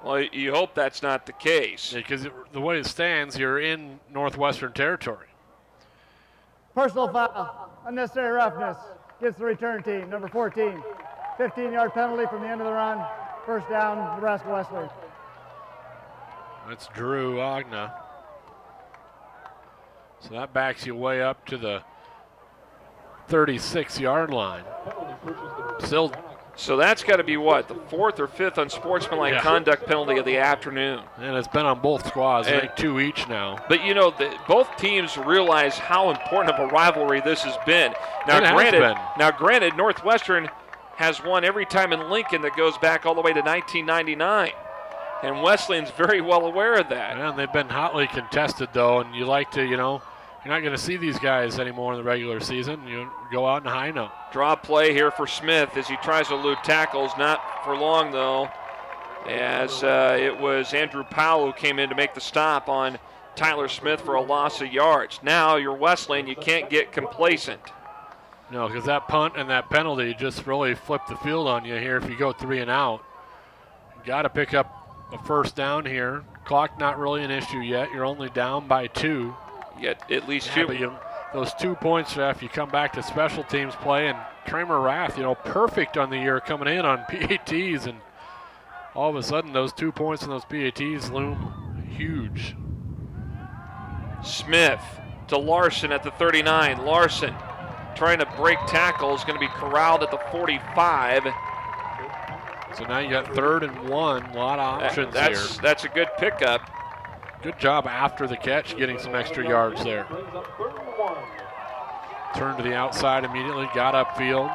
Well, you hope that's not the case. Because the way it stands, you're in Northwestern territory. Personal foul, unnecessary roughness, gets the return team, number 14. 15-yard penalty from the end of the run. First down, Nebraska Wesleyan. That's Drew Agna. So that backs you way up to the 36-yard line. Still. So that's got to be what, the 4th or 5th unsportsmanlike conduct penalty of the afternoon. And it's been on both squads, I think 2 each now. But you know, both teams realize how important of a rivalry this has been. Now, granted, Northwestern has won every time in Lincoln that goes back all the way to 1999. And Wesleyan's very well aware of that. And they've been hotly contested, though, and you like to, you know, you're not going to see these guys anymore in the regular season. You go out in a high note. Draw play here for Smith as he tries to elude tackles. Not for long, though, as it was Andrew Powell who came in to make the stop on Tyler Smith for a loss of yards. Now you're Wesleyan. You can't get complacent. No, because that punt and that penalty just really flipped the field on you here if you go 3 and out. Got to pick up a first down here. Clock not really an issue yet. You're only down by 2. Yet at least 2. But those 2 points, Jeff, you come back to special teams play, and Kramer Rath, you know, perfect on the year coming in on PATs, and all of a sudden those 2 points and those PATs loom huge. Smith to Larson at the 39. Larson trying to break tackles, going to be corralled at the 45. So now you got 3rd and 1, a lot of options here. That's a good pickup. Good job after the catch, getting some extra yards there. Turned to the outside immediately, got upfield.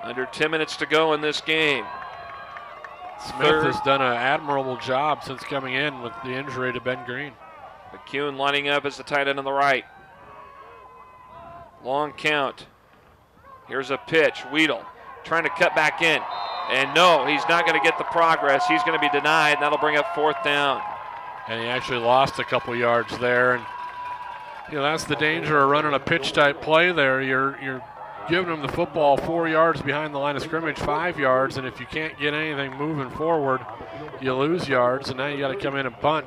Under 10 minutes to go in this game. Smith has done an admirable job since coming in with the injury to Ben Green. McCune lining up as the tight end on the right. Long count. Here's a pitch. Weedle trying to cut back in. And no, he's not going to get the progress. He's going to be denied, and that'll bring up 4th down. And he actually lost a couple yards there. And you know, that's the danger of running a pitch-type play there. You're giving him the football 4 yards behind the line of scrimmage, 5 yards, and if you can't get anything moving forward, you lose yards, and now you got to come in and punt.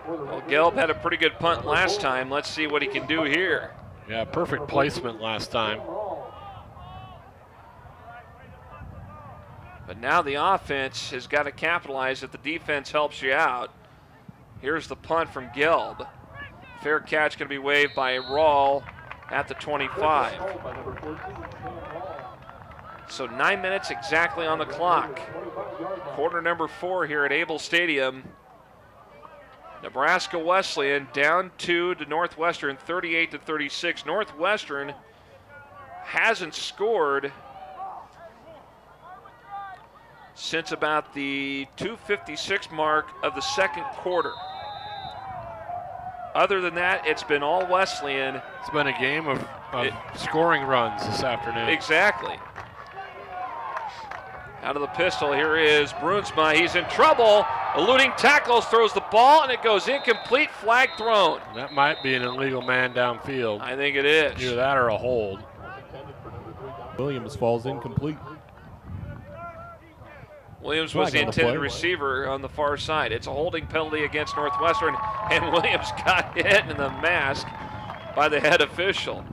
Well, Gelb had a pretty good punt last time. Let's see what he can do here. Yeah, perfect placement last time. But now the offense has got to capitalize if the defense helps you out. Here's the punt from Gelb. Fair catch going to be waved by Rawl at the 25. So 9 minutes exactly on the clock. Quarter number 4 here at Able Stadium. Nebraska Wesleyan down 2 to Northwestern, 38-36. Northwestern hasn't scored since about the 2:56 mark of the second quarter. Other than that, it's been all Wesleyan. It's been a game of scoring runs this afternoon. Exactly. Out of the pistol, here is Brunsma. He's in trouble. Eluding tackles, throws the ball, and it goes incomplete, flag thrown. That might be an illegal man downfield. I think it is. Either that or a hold. Williams falls incomplete. Williams was the intended receiver on the far side. It's a holding penalty against Northwestern, and Williams got hit in the mask by the head official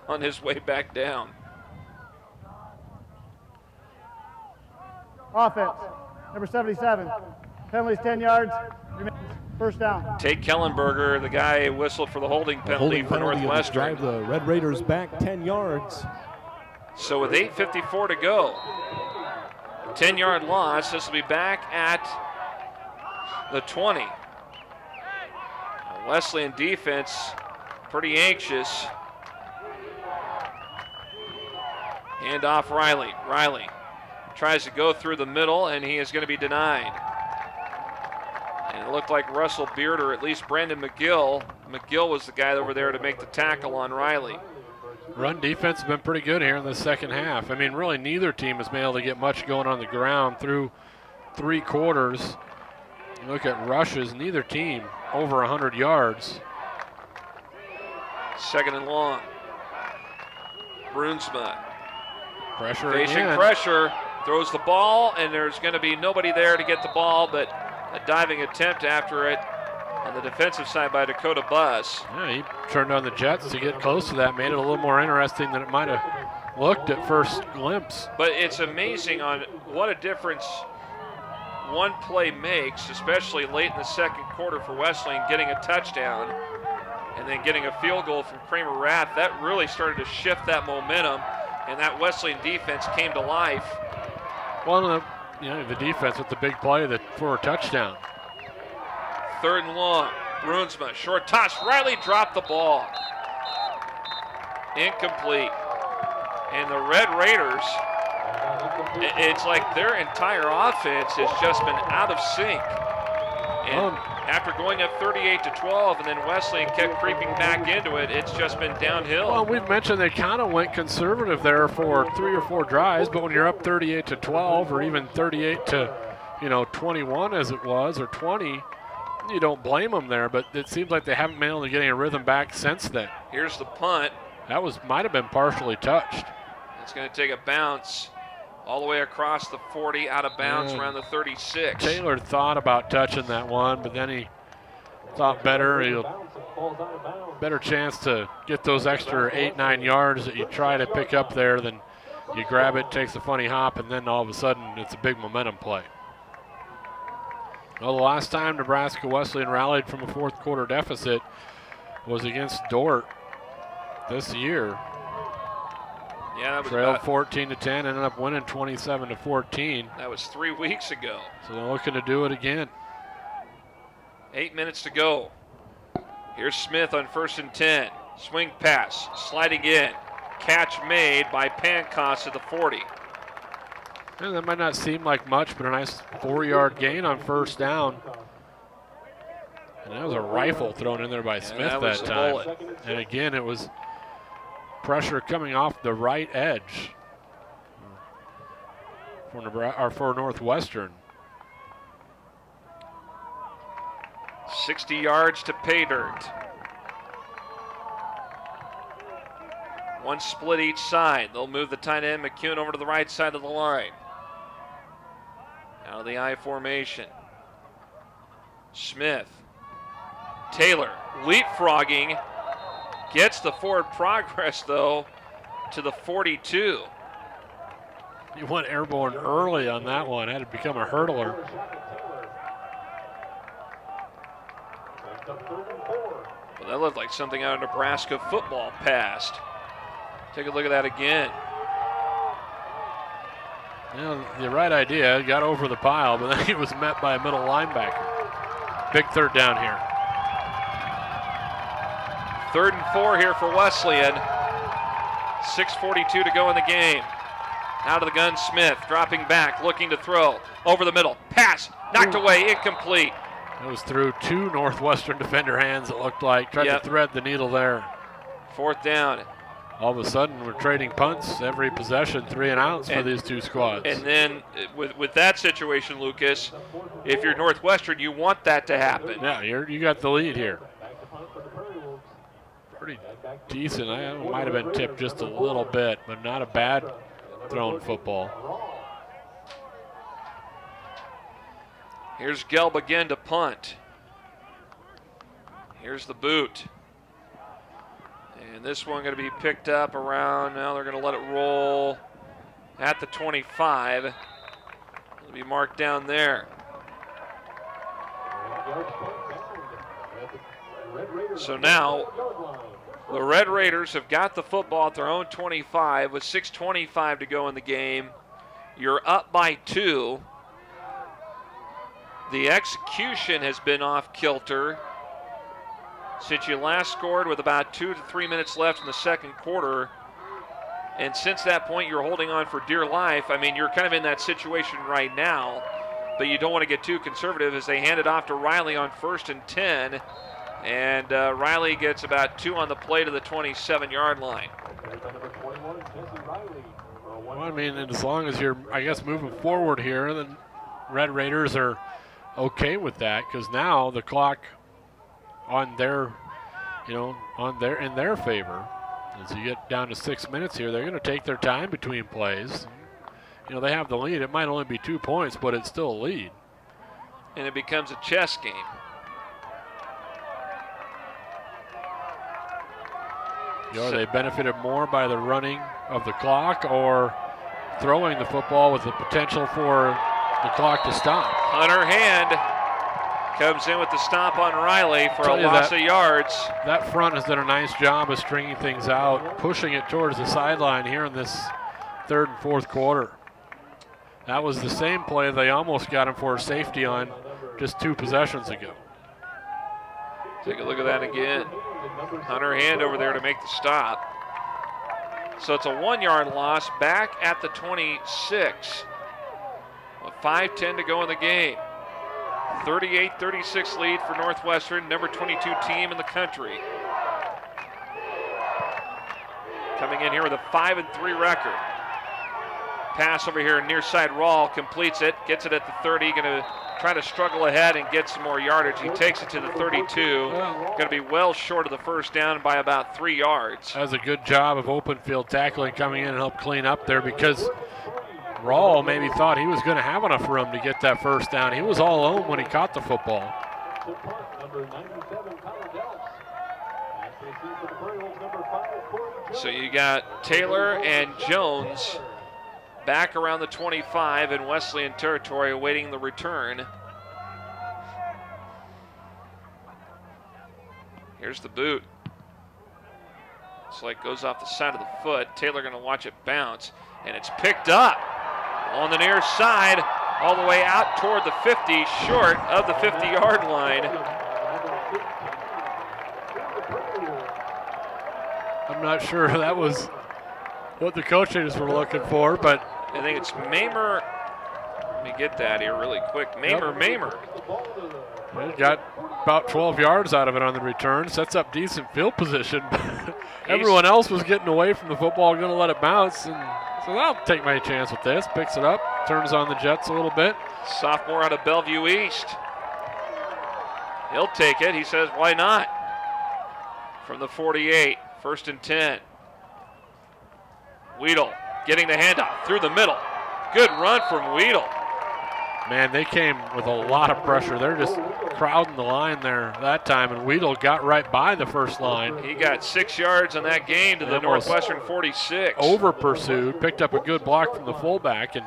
on his way back down. Offense, number 77. Penalties 10 yards. First down. Tate Kellenberger, the guy who whistled for the holding penalty for Northwestern. Drive the Red Raiders back 10 yards. So with 8:54 to go, 10-yard loss. This will be back at the 20. Wesleyan defense pretty anxious. Hand off Riley. Riley tries to go through the middle, and he is going to be denied. And it looked like Russell Beard, or at least Brandon McGill. McGill was the guy over there to make the tackle on Riley. Run defense has been pretty good here in the second half. I mean, really neither team has been able to get much going on the ground through 3 quarters. You look at rushes, neither team over 100 yards. Second and long. Brunsma Pressure facing again. pressure, throws the ball, and there's going to be nobody there to get the ball, but a diving attempt after it on the defensive side by Dakota Buss. Yeah, he turned on the Jets to get close to that, made it a little more interesting than it might have looked at first glimpse. But it's amazing on what a difference one play makes, especially late in the second quarter for Wesleyan, getting a touchdown and then getting a field goal from Kramer Rath. That really started to shift that momentum, and that Wesleyan defense came to life. Well, the defense with the big play for a touchdown. Third and long. Brunsma, short toss. Riley dropped the ball. Incomplete. And the Red Raiders, it's like their entire offense has just been out of sync. And after going up 38-12, and then Wesleyan kept creeping back into it, it's just been downhill. Well, we've mentioned they kind of went conservative there for 3 or 4 drives, but when you're up 38-12 or even 38-21 as it was, or 20, you don't blame them there, but it seems like they haven't been able to get any rhythm back since then. Here's the punt. That might have been partially touched. It's going to take a bounce all the way across the 40, out of bounds around the 36. Taylor thought about touching that one, but then he thought better chance to get those extra 8-9 yards that you try to pick up there than you grab it, takes a funny hop, and then all of a sudden it's a big momentum play. Well, the last time Nebraska Wesleyan rallied from a fourth quarter deficit was against Dort this year. Yeah, that was trailed 14-10, ended up winning 27-14. That was 3 weeks ago. So they're looking to do it again. 8 minutes to go. Here's Smith on 1st and 10. Swing pass, sliding in. Catch made by Pancos at the 40. And that might not seem like much, but a nice 4-yard gain on first down. And that was a rifle thrown in there by Smith that time. Bullet. And again, it was pressure coming off the right edge for Northwestern. 60 yards to pay dirt. One split each side. They'll move the tight end McCune over to the right side of the line. Out of the I formation. Smith. Taylor leapfrogging. Gets the forward progress, though, to the 42. He went airborne early on that one. Had to become a hurdler. Well, that looked like something out of Nebraska football passed. Take a look at that again. The right idea, got over the pile, but then he was met by a middle linebacker. Big third down here. 3rd and 4 here for Wesleyan. 6:42 to go in the game. Out of the gun, Smith dropping back, looking to throw. Over the middle, pass, knocked away, incomplete. It was through 2 Northwestern defender hands, it looked like. Tried to thread the needle there. 4th down. All of a sudden, we're trading punts every possession, 3 and outs for these 2 squads. And then with that situation, Lucas, if you're Northwestern, you want that to happen. Yeah, you got the lead here. Pretty decent. I might have been tipped just a little bit, but not a bad thrown football. Here's Gelb again to punt. Here's the boot. And this one going to be picked up around, now they're going to let it roll at the 25. It'll be marked down there. So now the Red Raiders have got the football at their own 25 with 6:25 to go in the game. You're up by 2. The execution has been off kilter since you last scored with about 2 to 3 minutes left in the second quarter. And since that point, you're holding on for dear life. I mean, you're kind of in that situation right now, but you don't want to get too conservative as they hand it off to Riley on 1st and 10. And Riley gets about 2 on the play to the 27-yard line. Well, I mean, as long as you're, I guess, moving forward here, then Red Raiders are okay with that, because now the clock on their, in their favor. As you get down to 6 minutes here, they're going to take their time between plays. They have the lead. It might only be 2 points, but it's still a lead. And it becomes a chess game. Are they benefited more by the running of the clock or throwing the football with the potential for the clock to stop? Hunter Hand comes in with the stop on Riley for a loss of yards. That front has done a nice job of stringing things out, pushing it towards the sideline here in this third and fourth quarter. That was the same play they almost got him for a safety on just 2 possessions ago. Take a look at that again. Hunter Hand over there to make the stop. So it's a 1-yard loss back at the 26. With 5:10 to go in the game. 38-36 lead for Northwestern, number 22 team in the country. Coming in here with a 5-3 record. Pass over here near side. Rawl completes it, gets it at the 30, going to try to struggle ahead and get some more yardage. He takes it to the 32. Going to be well short of the first down by about 3 yards. That was a good job of open field tackling coming in and help clean up there, because Rawl maybe thought he was going to have enough room to get that first down. He was all alone when he caught the football. So you got Taylor and Jones back around the 25 in Wesleyan territory awaiting the return. Here's the boot. It's like goes off the side of the foot. Taylor going to watch it bounce, and it's picked up on the near side all the way out toward the 50, short of the 50-yard line. I'm not sure that was what the coaches were looking for, but I think it's Mamer. Let me get that here really quick. Mamer. They got about 12 yards out of it on the return. Sets up decent field position. Everyone else was getting away from the football, going to let it bounce. And so I'll take my chance with this. Picks it up, turns on the Jets a little bit. Sophomore out of Bellevue East. He'll take it. He says, why not? From the 48, 1st and 10. Weedle getting the handoff through the middle. Good run from Weedle. Man, they came with a lot of pressure. They're just crowding the line there that time, and Weedle got right by the first line. He got 6 yards on that gain to the Northwestern 46. Over pursued, picked up a good block from the fullback, and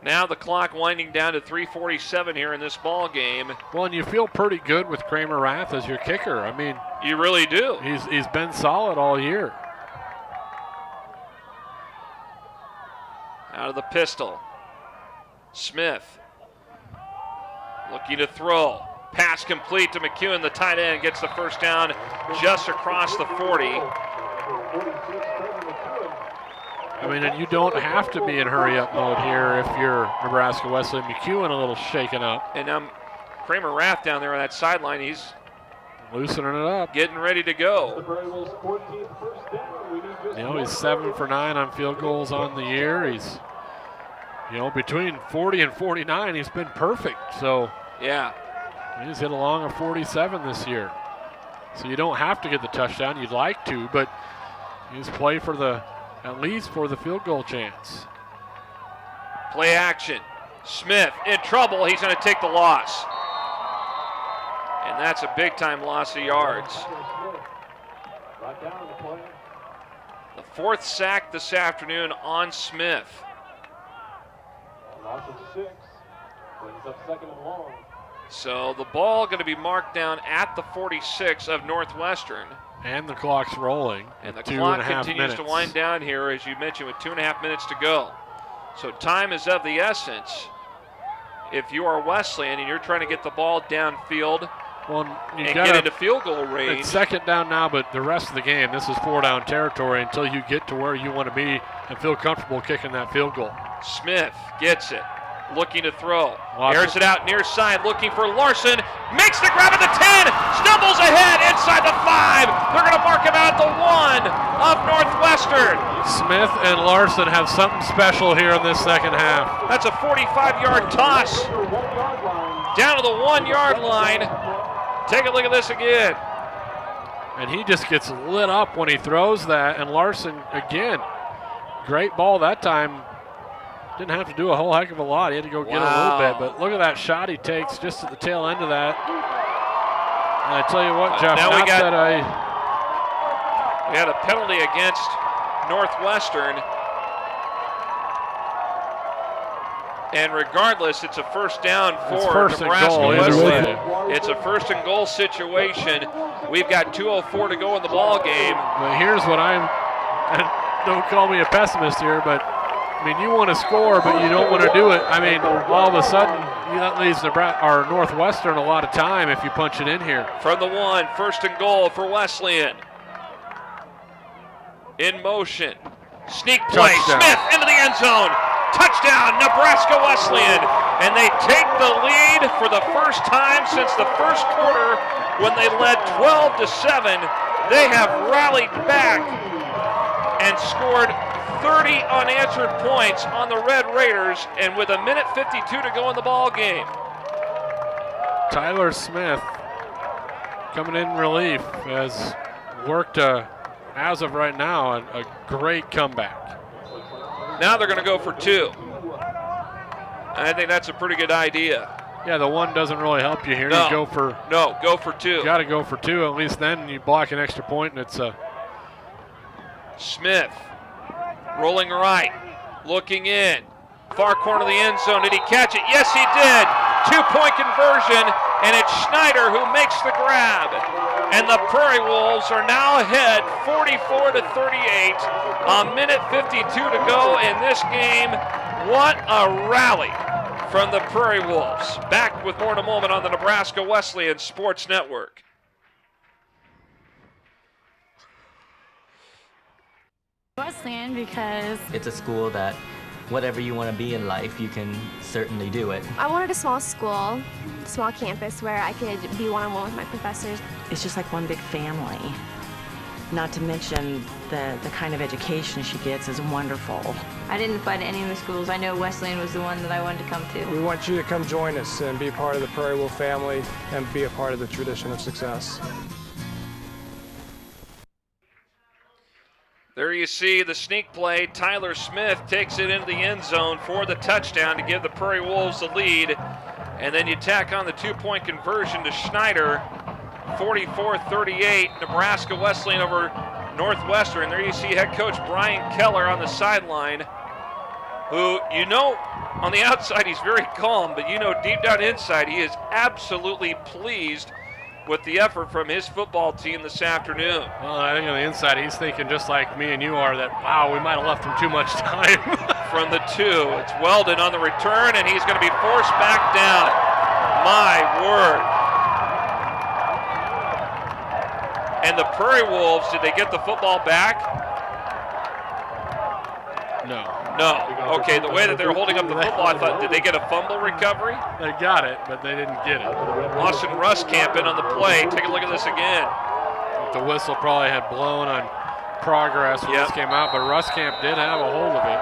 now the clock winding down to 3:47 here in this ball game. Well, and you feel pretty good with Kramer Rath as your kicker. I mean, you really do. He's been solid all year. Out of the pistol. Smith looking to throw. Pass complete to McEwen, the tight end, gets the first down just across the 40. I mean, and you don't have to be in hurry-up mode here if you're Nebraska Wesleyan. McEwen a little shaken up. And Kramer Rath down there on that sideline, he's loosening it up. Getting ready to go. He's 7 for 9 on field goals on the year. He's, between 40 and 49, he's been perfect. So yeah, he's hit along a 47 this year. So you don't have to get the touchdown. You'd like to, but he's play for at least for the field goal chance. Play action. Smith in trouble. He's going to take the loss. And that's a big-time loss of yards. The 4th sack this afternoon on Smith. So the ball going to be marked down at the 46 of Northwestern. And the clock's rolling. And the clock continues to wind down here, as you mentioned, with 2.5 minutes to go. So time is of the essence. If you are Wesleyan and you're trying to get the ball downfield and get into field goal range. It's 2nd down now, but the rest of the game, this is 4-down territory until you get to where you want to be and feel comfortable kicking that field goal. Smith gets it. looking to throw. Watch Airs it. it out near side, looking for Larson. Makes the grab at the 10. Stumbles ahead inside the 5. They're going to mark him out at the 1 of Northwestern. Smith and Larson have something special here in this second half. That's a 45-yard toss down to the 1-yard line. Take a look at this again. And he just gets lit up when he throws that. And Larson, again, great ball that time. Didn't have to do a whole heck of a lot. He had to go get a little bit. But look at that shot he takes just at the tail end of that. And I tell you what, Jeff, now we had a penalty against Northwestern. And regardless, it's a first down for Nebraska Wesleyan. It's a first and goal situation. We've got 2:04 to go in the ball game. But here's what don't call me a pessimist here, but I mean, you want to score, but you don't want to do it. I mean, all of a sudden, that leaves Northwestern a lot of time if you punch it in here. From the 1, first and goal for Wesleyan. In motion. Sneak play. Touchdown. Smith into the end zone. Touchdown, Nebraska Wesleyan. And they take the lead for the first time since the first quarter when they led 12-7. They have rallied back and scored 30 unanswered points on the Red Raiders, and with 1:52 to go in the ball game. Tyler Smith coming in relief has worked, as of right now, a great comeback. Now they're going to go for 2. I think that's a pretty good idea. Yeah, the 1 doesn't really help you here. No. You go for go for 2. You got to go for 2. At least then you block an extra point, and it's a Smith rolling right, looking in, far corner of the end zone. Did he catch it? Yes, he did. 2-point conversion, and it's Schneider who makes the grab. And the Prairie Wolves are now ahead 44-38. 1:52 to go in this game. What a rally from the Prairie Wolves. Back with more in a moment on the Nebraska Wesleyan Sports Network. Wesleyan because It's a school that whatever you want to be in life, you can certainly do it. I wanted a small school, small campus where I could be one-on-one with my professors. It's just like one big family. Not to mention the kind of education she gets is wonderful. I didn't apply to any of the schools. I know Wesleyan was the one that I wanted to come to. We want you to come join us and be part of the Prairie Wolf family and be a part of the tradition of success. There you see the sneak play. Tyler Smith takes it into the end zone for the touchdown to give the Prairie Wolves the lead. And then you tack on the 2-point conversion to Schneider. 44-38, Nebraska Wesleyan over Northwestern. There you see head coach Brian Keller on the sideline, who, you know, on the outside he's very calm, but you know deep down inside he is absolutely pleased with the effort from his football team this afternoon. Well, I think on the inside he's thinking just like me and you are that, wow, we might have left him too much time. From the 2, it's Weldon on the return, and he's going to be forced back down. My word. And the Prairie Wolves, did they get the football back? No. Okay, the way that they're holding up the football, I thought, did they get a fumble recovery? They got it, but they didn't get it. Austin Ruskamp in on the play. Take a look at this again. The whistle probably had blown on progress when this came out, but Ruskamp did have a hold of it.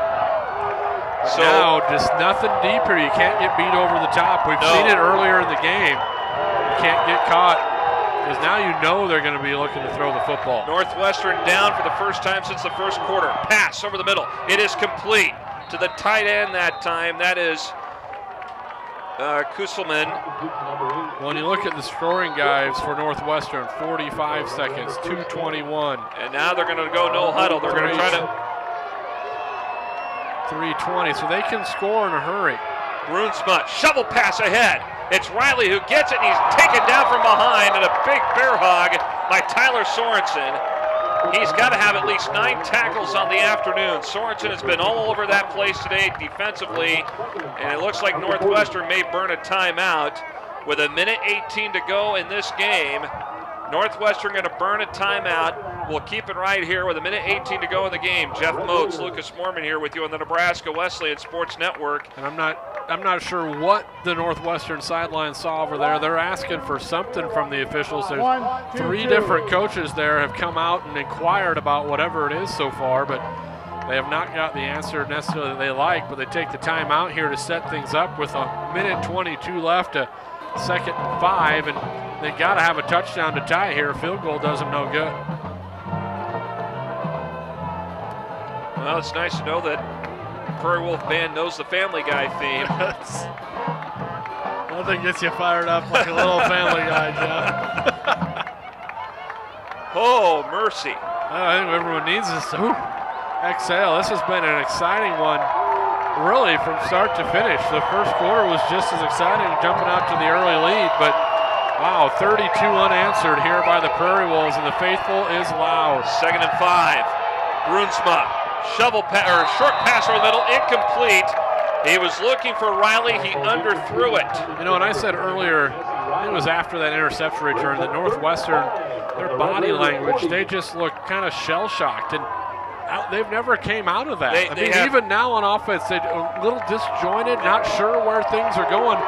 So now, just nothing deeper. You can't get beat over the top. We've seen it earlier in the game. You can't get caught, because now you know they're going to be looking to throw the football. Northwestern down for the first time since the first quarter. Pass over the middle. It is complete to the tight end that time. That is Kusselman. When you look at the scoring guides for Northwestern, 45 seconds, 2:21. And now they're going to go no huddle. They're going to try to 3:20, so they can score in a hurry. Brunsmuth, shovel pass ahead. It's Riley who gets it, and he's taken down from behind, and a big bear hug by Tyler Sorensen. He's got to have at least 9 tackles on the afternoon. Sorensen has been all over that place today defensively, and it looks like Northwestern may burn a timeout with 1:18 to go in this game. Northwestern going to burn a timeout. We'll keep it right here with 1:18 to go in the game. Jeff Moats, Lucas Mormon here with you on the Nebraska Wesleyan Sports Network. And I'm not sure what the Northwestern sideline saw over there. They're asking for something from the officials. There's three different coaches there have come out and inquired about whatever it is so far, but they have not got the answer necessarily that they like. But they take the timeout here to set things up with 1:22 left, a 2nd and 5, and they got to have a touchdown to tie here. A field goal does them no good. Well, it's nice to know that Prairie Wolf Band knows the Family Guy theme. Nothing gets you fired up like a little Family Guy, Jeff. Oh, mercy. I think everyone needs this to exhale. This has been an exciting one, really, from start to finish. The first quarter was just as exciting, jumping out to the early lead, but wow, 32 unanswered here by the Prairie Wolves, and the faithful is loud. 2nd and 5. Brunsma, short pass over the middle, incomplete. He was looking for Riley, he underthrew it. You know, and I said earlier, I think it was after that interception return, that Northwestern, their body language, they just look kind of shell-shocked, and they've never came out of that. Even now on offense, they're a little disjointed, not sure where things are going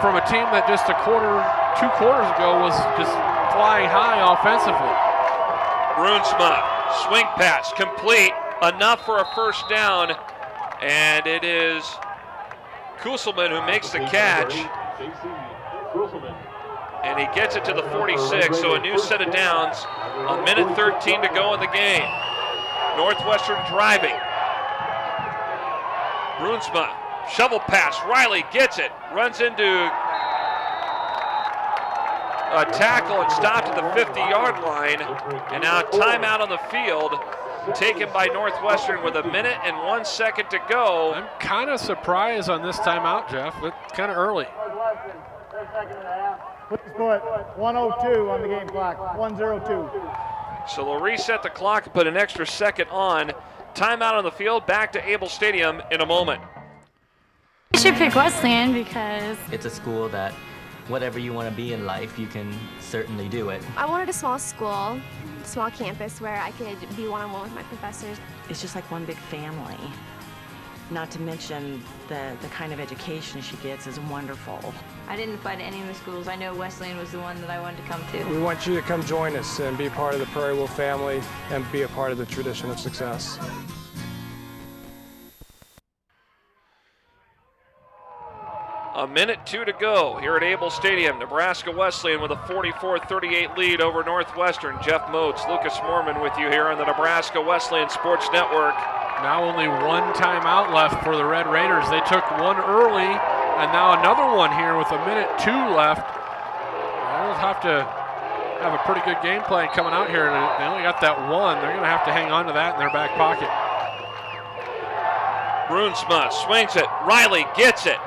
from a team that just 2 quarters ago was just flying high offensively. Brunsma, swing pass, complete, enough for a first down, and it is Kuselman who makes the catch. And he gets it to the 46, so a new set of downs. 1:13 to go in the game. Northwestern driving. Brunsma, shovel pass. Riley gets it, runs into a tackle and stopped at the 50-yard line. And now timeout on the field, taken by Northwestern with 1:01 to go. I'm kind of surprised on this timeout, Jeff. It's kind of early. Please put 1:02 on the game clock, 1:02. So they'll reset the clock and put an extra second on. Timeout on the field, back to Able Stadium in a moment. You should pick Wesleyan because It's a school that whatever you want to be in life, you can certainly do it. I wanted a small school, small campus where I could be one-on-one with my professors. It's just like one big family. Not to mention the kind of education she gets is wonderful. I didn't apply to any of the schools. I know Wesleyan was the one that I wanted to come to. We want you to come join us and be part of the Prairie Wolf family and be a part of the tradition of success. A minute 2 to go here at Able Stadium. Nebraska Wesleyan with a 44-38 lead over Northwestern. Jeff Moats, Lucas Mormon with you here on the Nebraska Wesleyan Sports Network. Now only one timeout left for the Red Raiders. They took one early, and now another one here with 1:02 left. They'll have to have a pretty good game plan coming out here. They only got that one. They're going to have to hang on to that in their back pocket. Brunsma swings it. Riley gets it.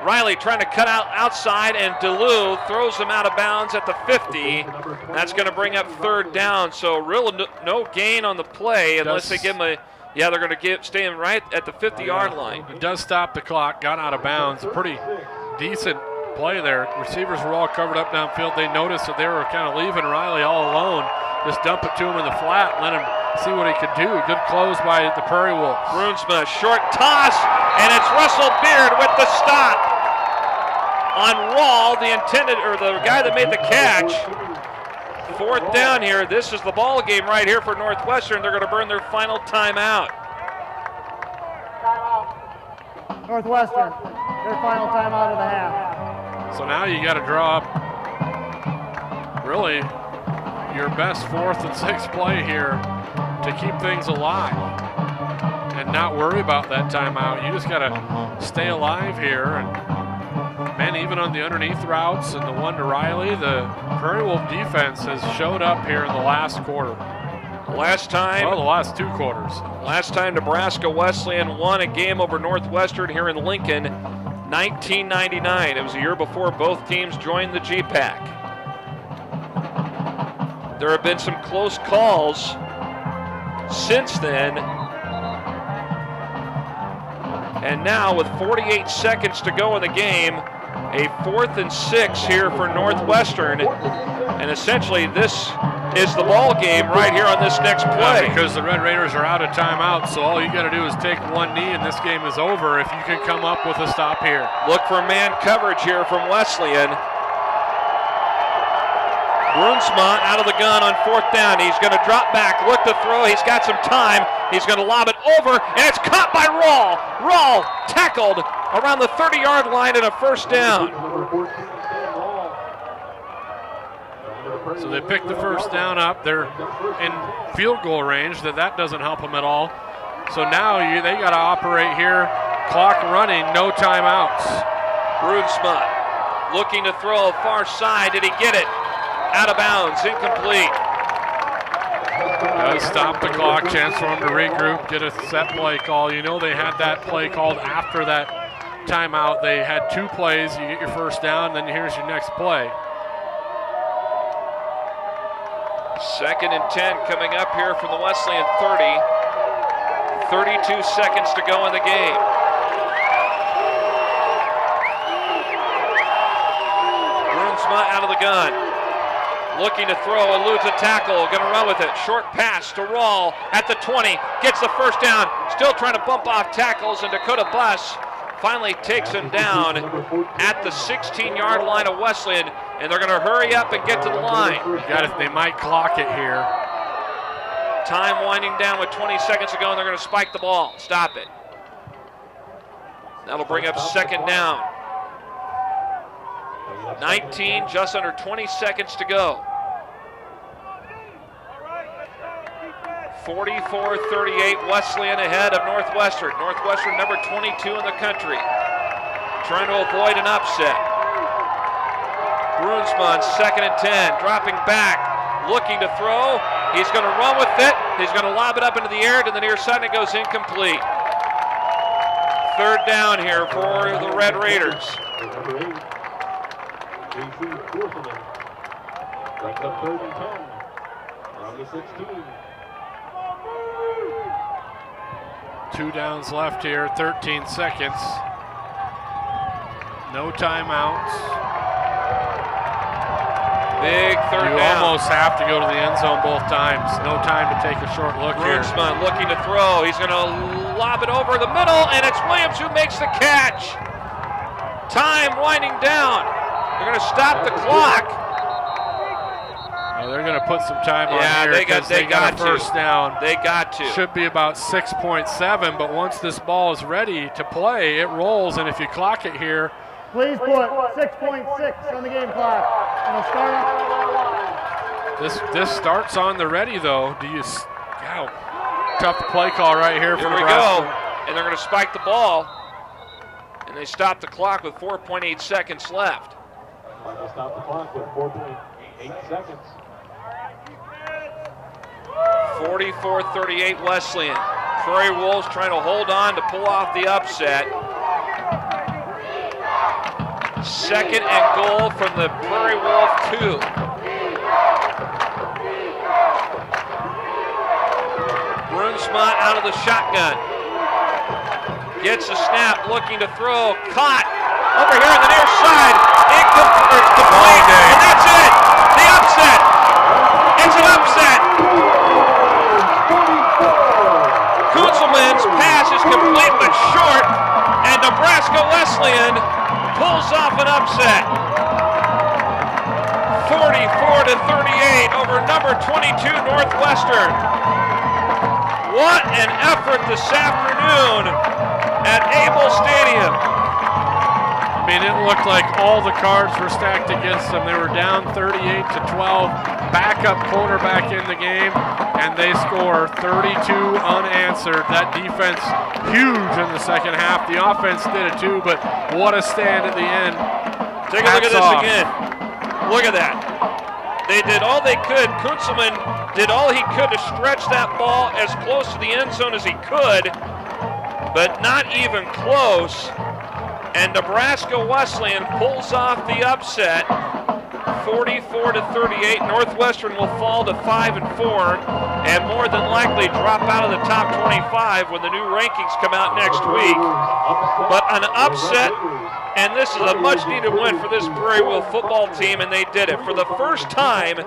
Riley trying to cut outside, and DeLue throws him out of bounds at the 50. That's going to bring up 3rd down. So no gain on the play unless they give him a. Yeah, they're going to stay in right at the 50-yard line. It does stop the clock, got out of bounds. Pretty decent play there. Receivers were all covered up downfield. They noticed that they were kind of leaving Riley all alone. Just dump it to him in the flat, let him see what he could do. Good close by the Prairie Wolves. Brunsma, short toss, and it's Russell Beard with the stop. On Wall, the guy that made the catch. 4th down here. This is the ball game right here for Northwestern. They're going to burn their final timeout. Northwestern, their final timeout of the half. So now you got to draw up really your best 4th and 6th play here to keep things alive and not worry about that timeout. You just got to stay alive here. And man, even on the underneath routes and the one to Riley, the Prairie Wolf defense has showed up here in the last quarter. The last 2 quarters. Last time Nebraska Wesleyan won a game over Northwestern here in Lincoln, 1999. It was a year before both teams joined the GPAC. There have been some close calls since then. And now with 48 seconds to go in the game, a 4th and 6 here for Northwestern. And essentially this is the ball game right here on this next play. Because the Red Raiders are out of timeout, so all you got to do is take one knee and this game is over if you can come up with a stop here. Look for man coverage here from Wesleyan. Brunsma out of the gun on 4th down. He's going to drop back, look to throw. He's got some time. He's going to lob it over, and it's caught by Rawl. Rawl tackled around the 30-yard line and a first down. So they pick the first down up. They're in field goal range. That doesn't help them at all. So now they got to operate here. Clock running, no timeouts. Brunsma looking to throw far side. Did he get it? Out of bounds, incomplete. Stop the clock, chance for them to regroup, get a set play call. You know they had that play called after that timeout. They had 2 plays. You get your first down, then here's your next play. 2nd and 10 coming up here from the Wesleyan 30. 32 seconds to go in the game. Brunsma out of the gun. Looking to throw, eludes a tackle, going to run with it. Short pass to Rawl at the 20, gets the first down, still trying to bump off tackles, and Dakota Buss finally takes him down at the 16-yard line of Wesleyan, and they're going to hurry up and get to the line. They might clock it here. Time winding down with 20 seconds to go, and they're going to spike the ball. Stop it. That'll bring up 2nd down. 19, just under 20 seconds to go. 44-38, Wesleyan ahead of Northwestern. Northwestern number 22 in the country. Trying to avoid an upset. Brunsma, 2nd and 10, dropping back, looking to throw. He's going to run with it. He's going to lob it up into the air to the near side, and it goes incomplete. 3rd down here for the Red Raiders. Brings up 3rd and 10 from the 16. 2 downs left here, 13 seconds. No timeouts. Big 3rd down. You almost have to go to the end zone both times. No time to take a short look here. Brunsma looking to throw. He's going to lob it over the middle, and it's Williams who makes the catch. Time winding down. They're going to stop the clock. They're going to put some time on here because they got a first down. They got to. Should be about 6.7, but once this ball is ready to play, it rolls, and if you clock it here. Please put 6.6 on the game clock, and it'll start up. This starts on the ready, though. Tough play call right here for Nebraska. Here we go, and they're going to spike the ball, and they stop the clock with 4.8 seconds left. They'll stop the clock with 4.8 seconds. 44-38 Wesleyan. Prairie Wolves trying to hold on to pull off the upset. 2nd and goal from the Prairie Wolf 2. Brunsma out of the shotgun. Gets a snap, looking to throw. Caught over here on the near side. Complete, and that's it. The upset. It's an upset. Kunzelman's pass is complete but short, and Nebraska Wesleyan pulls off an upset. 44-38 over number 22 Northwestern. What an effort this afternoon at Able Stadium. I mean, it looked like all the cards were stacked against them. They were down 38-12, backup quarterback in the game, and they score 32 unanswered. That defense huge in the second half. The offense did it too, but what a stand at the end. Take a look at this again. Look at that. They did all they could. Kunzelman did all he could to stretch that ball as close to the end zone as he could, but not even close. And Nebraska Wesleyan pulls off the upset, 44-38. Northwestern will fall to 5-4, and more than likely drop out of the top 25 when the new rankings come out next week. But an upset And this is a much-needed win for this Prairie Wolf football team, and they did it. For the first time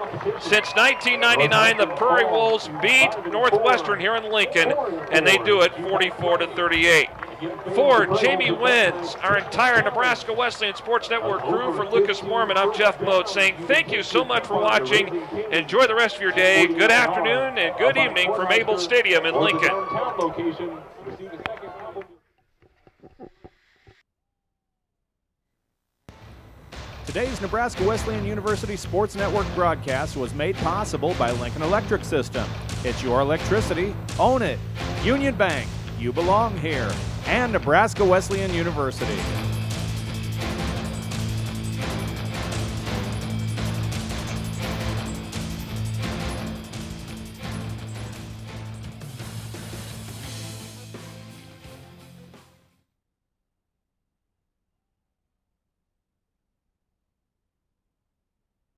since 1999, the Prairie Wolves beat Northwestern here in Lincoln, and they do it 44-38. For Jamie Wins, our entire Nebraska Wesleyan Sports Network crew, for Lucas Mormon, I'm Jeff Moat saying thank you so much for watching. Enjoy the rest of your day. Good afternoon and good evening from Able Stadium in Lincoln. Today's Nebraska Wesleyan University Sports Network broadcast was made possible by Lincoln Electric System. It's your electricity. Own it. Union Bank. You belong here. And Nebraska Wesleyan University.